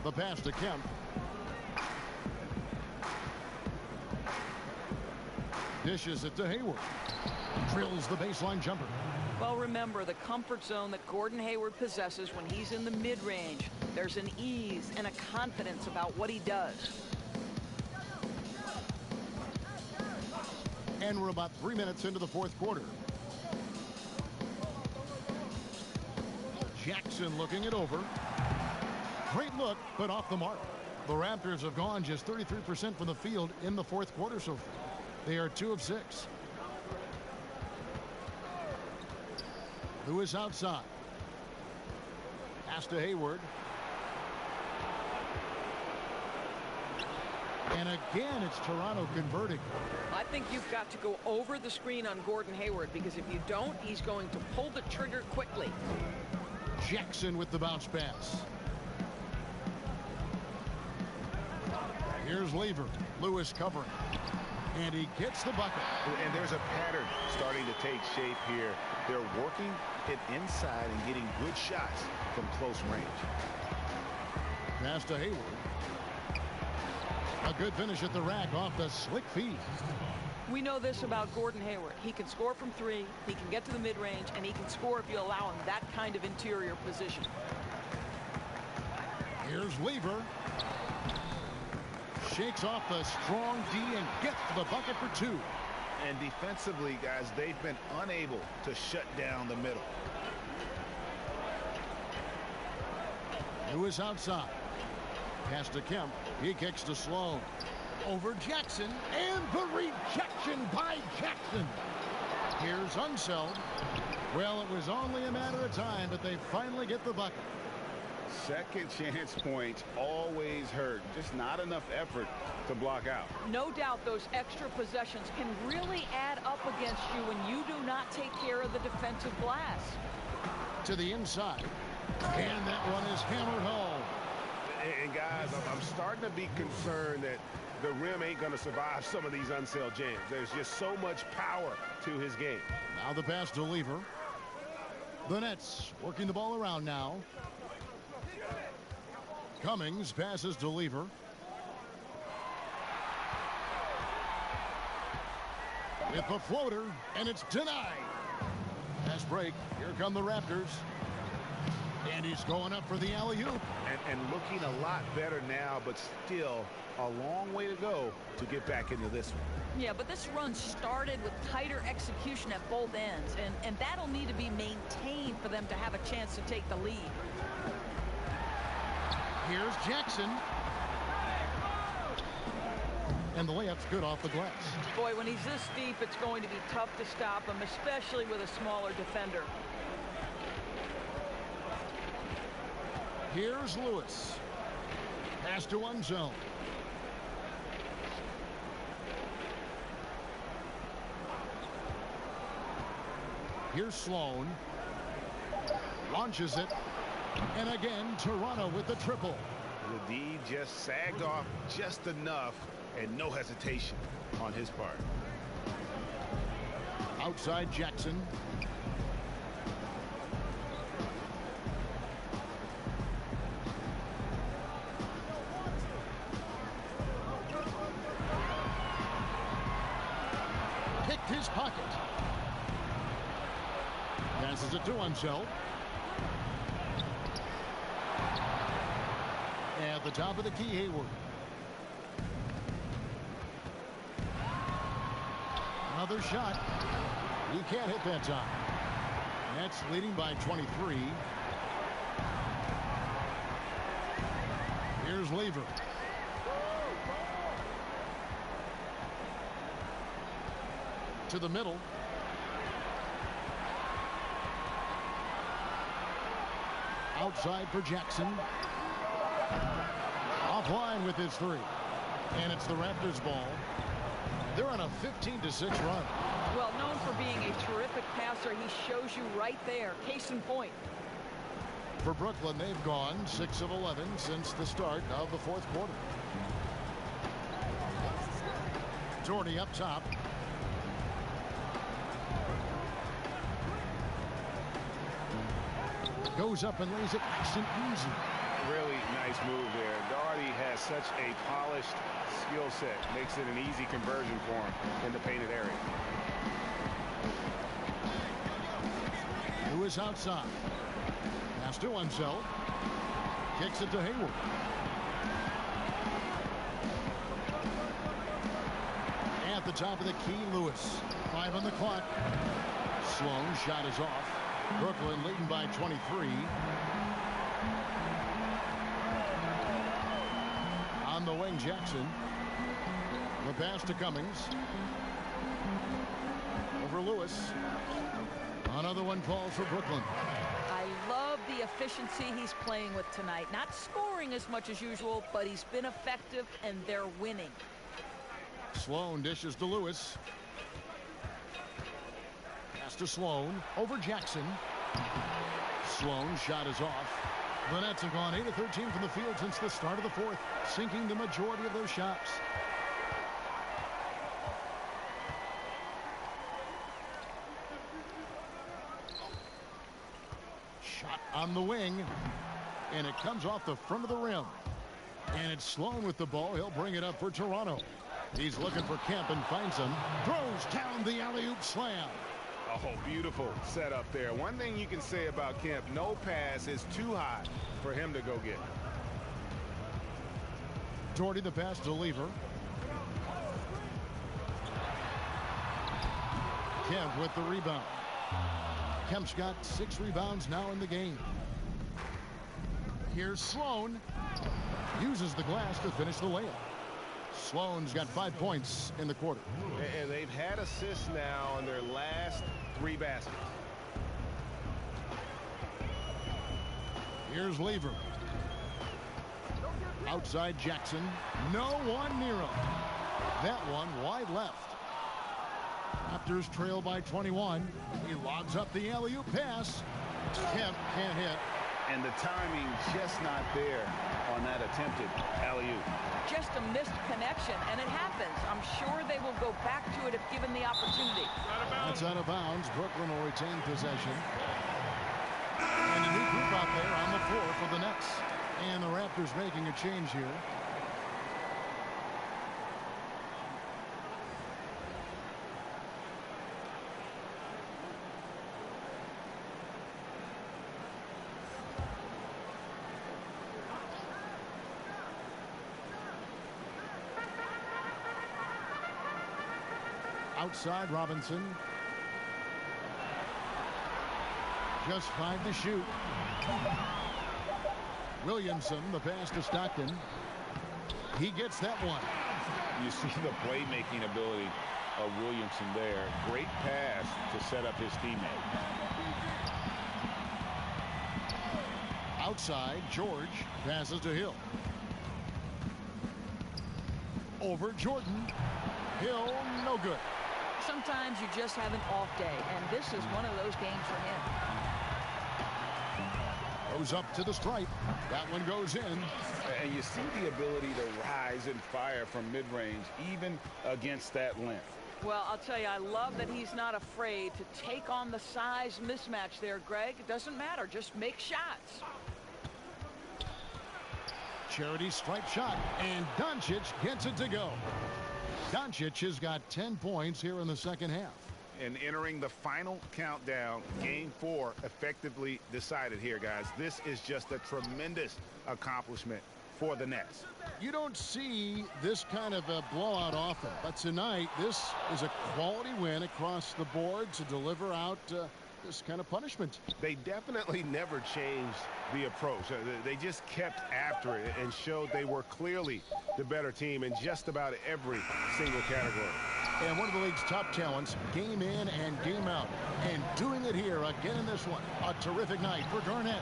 The pass to Kemp. Dishes it to Hayward. Drills the baseline jumper. Well, remember the comfort zone that Gordon Hayward possesses when he's in the mid-range. There's an ease and a confidence about what he does. And we're about 3 minutes into the fourth quarter. Jackson looking it over. Great look, but off the mark. The Raptors have gone just 33% from the field in the fourth quarter so far. They are 2 of 6. Lewis outside. Pass to Hayward. And again, it's Toronto converting. I think you've got to go over the screen on Gordon Hayward, because if you don't, he's going to pull the trigger quickly. Jackson with the bounce pass. Here's Lever. Lewis covering. And he gets the bucket. And there's a pattern starting to take shape here. They're working it inside and getting good shots from close range. Pass to Hayward. A good finish at the rack off the slick feed. We know this about Gordon Hayward. He can score from 3, he can get to the mid-range, and he can score if you allow him that kind of interior position. Here's Lever. Shakes off the strong D and gets the bucket for 2. And defensively, guys, they've been unable to shut down the middle. Lewis outside. Pass to Kemp. He kicks to Sloan. Over Jackson. And the rejection by Jackson. Here's Unseld. Well, it was only a matter of time, but they finally get the bucket. Second chance points always hurt. Just not enough effort to block out. No doubt those extra possessions can really add up against you when you do not take care of the defensive glass. To the inside. And that one is hammered home. And guys, I'm starting to be concerned that the rim ain't going to survive some of these Unseld jams. There's just so much power to his game. Now the pass to Lever. The Nets working the ball around now. Cummings passes to Lever. With the floater, and it's denied. Pass break. Here come the Raptors. And he's going up for the alley-oop. And looking a lot better now, but still a long way to go to get back into this one. Yeah, but this run started with tighter execution at both ends, and that'll need to be maintained for them to have a chance to take the lead. Here's Jackson. And the layup's good off the glass. Boy, when he's this deep, it's going to be tough to stop him, especially with a smaller defender. Here's Lewis. Pass to one zone. Here's Sloan. Launches it. And again, Toronto with the triple. The D just sagged off just enough, and no hesitation on his part. Outside Jackson. Picked his pocket. Passes it to Unseld. At the top of the key, Hayward. Another shot. He can't hit that time. Nets leading by 23. Here's Lever. To the middle. Outside for Jackson. Offline with his three. And it's the Raptors ball. They're on a 15-6 run. Well, known for being a terrific passer, he shows you right there. Case in point. For Brooklyn, they've gone 6 of 11 since the start of the fourth quarter. Jordy up top. Goes up and lays it nice and easy. Really nice move there. Daugherty has such a polished skill set. Makes it an easy conversion for him in the painted area. Lewis outside. Pass to Unseld. Kicks it to Hayward. At the top of the key, Lewis. 5 on the clock. Sloan shot is off. Brooklyn leading by 23. On the wing, Jackson. The pass to Cummings. Over Lewis. Another one falls for Brooklyn. I love the efficiency he's playing with tonight. Not scoring as much as usual, but he's been effective, and they're winning. Sloan dishes to Lewis. Pass to Sloan. Over Jackson. Sloan shot is off. The Nets have gone 8 of 13 from the field since the start of the fourth, sinking the majority of their shots. Shot on the wing, and it comes off the front of the rim. And it's Sloan with the ball. He'll bring it up for Toronto. He's looking for Kemp and finds him. Throws down the alley-oop slam. Oh, beautiful setup there. One thing you can say about Kemp, no pass is too high for him to go get. Jordy the pass to Lever. Kemp with the rebound. Kemp's got 6 rebounds now in the game. Here's Sloan. Uses the glass to finish the layup. Sloan's got 5 points in the quarter. And they've had assists now on their last 3 baskets. Here's Lever. Outside Jackson. No one near him. That one wide left. Raptors trail by 21. He logs up the alley-oop pass. Kemp can't hit. And the timing just not there on that attempted alley-oop. Just a missed connection, and it happens. I'm sure they will go back to it if given the opportunity. That's out of bounds. Brooklyn will retain possession. And a new group out there on the floor for the Nets. And the Raptors making a change here. Outside Robinson. Just 5 to shoot. Williamson, the pass to Stockton. He gets that one. You see the playmaking ability of Williamson there. Great pass to set up his teammate. Outside, George passes to Hill. Over Jordan. Hill, no good. Sometimes you just have an off day, and this is one of those games for him. Goes up to the stripe. That one goes in. And you see the ability to rise and fire from mid-range, even against that length. Well, I'll tell you, I love that he's not afraid to take on the size mismatch there, Greg. It doesn't matter. Just make shots. Charity stripe shot, and Doncic gets it to go. Doncic has got 10 points here in the second half. And entering the final countdown, game 4 effectively decided here, guys. This is just a tremendous accomplishment for the Nets. You don't see this kind of a blowout often, but tonight this is a quality win across the board to deliver out this kind of punishment. They definitely never changed the approach. They just kept after it and showed they were clearly the better team in just about every single category. And one of the league's top talents, game in and game out. And doing it here again in this one. A terrific night for Garnett.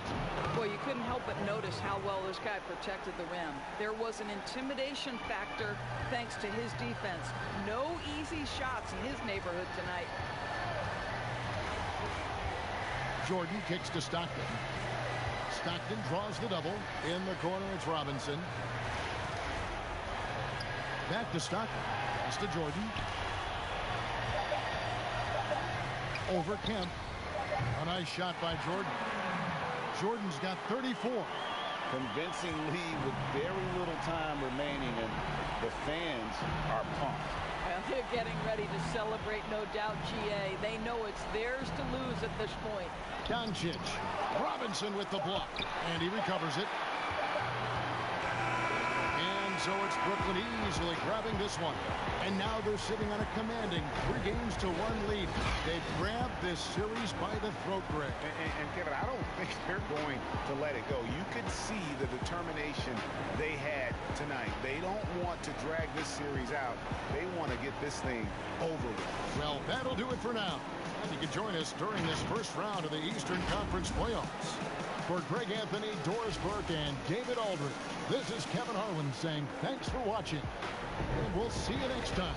Boy, you couldn't help but notice how well this guy protected the rim. There was an intimidation factor thanks to his defense. No easy shots in his neighborhood tonight. Jordan kicks to Stockton. Stockton draws the double. In the corner, it's Robinson. Back to Stockton. Pass to Jordan. Over Kemp. A nice shot by Jordan. Jordan's got 34. Convincing lead with very little time remaining, and the fans are pumped. Well, they're getting ready to celebrate, no doubt, GA. They know it's theirs to lose at this point. Doncic. Robinson with the block. And he recovers it. And so it's Brooklyn easily grabbing this one. And now they're sitting on a commanding 3-1 lead. They've grabbed this series by the throat, Greg. And Kevin, I don't think they're going to let it go. You could see the determination they had tonight. They don't want to drag this series out. They want to get this thing over with. Well, that'll do it for now. And you can join us during this first round of the Eastern Conference playoffs. For Greg Anthony, Doris Burke, and David Aldridge, this is Kevin Harlan saying thanks for watching. And we'll see you next time.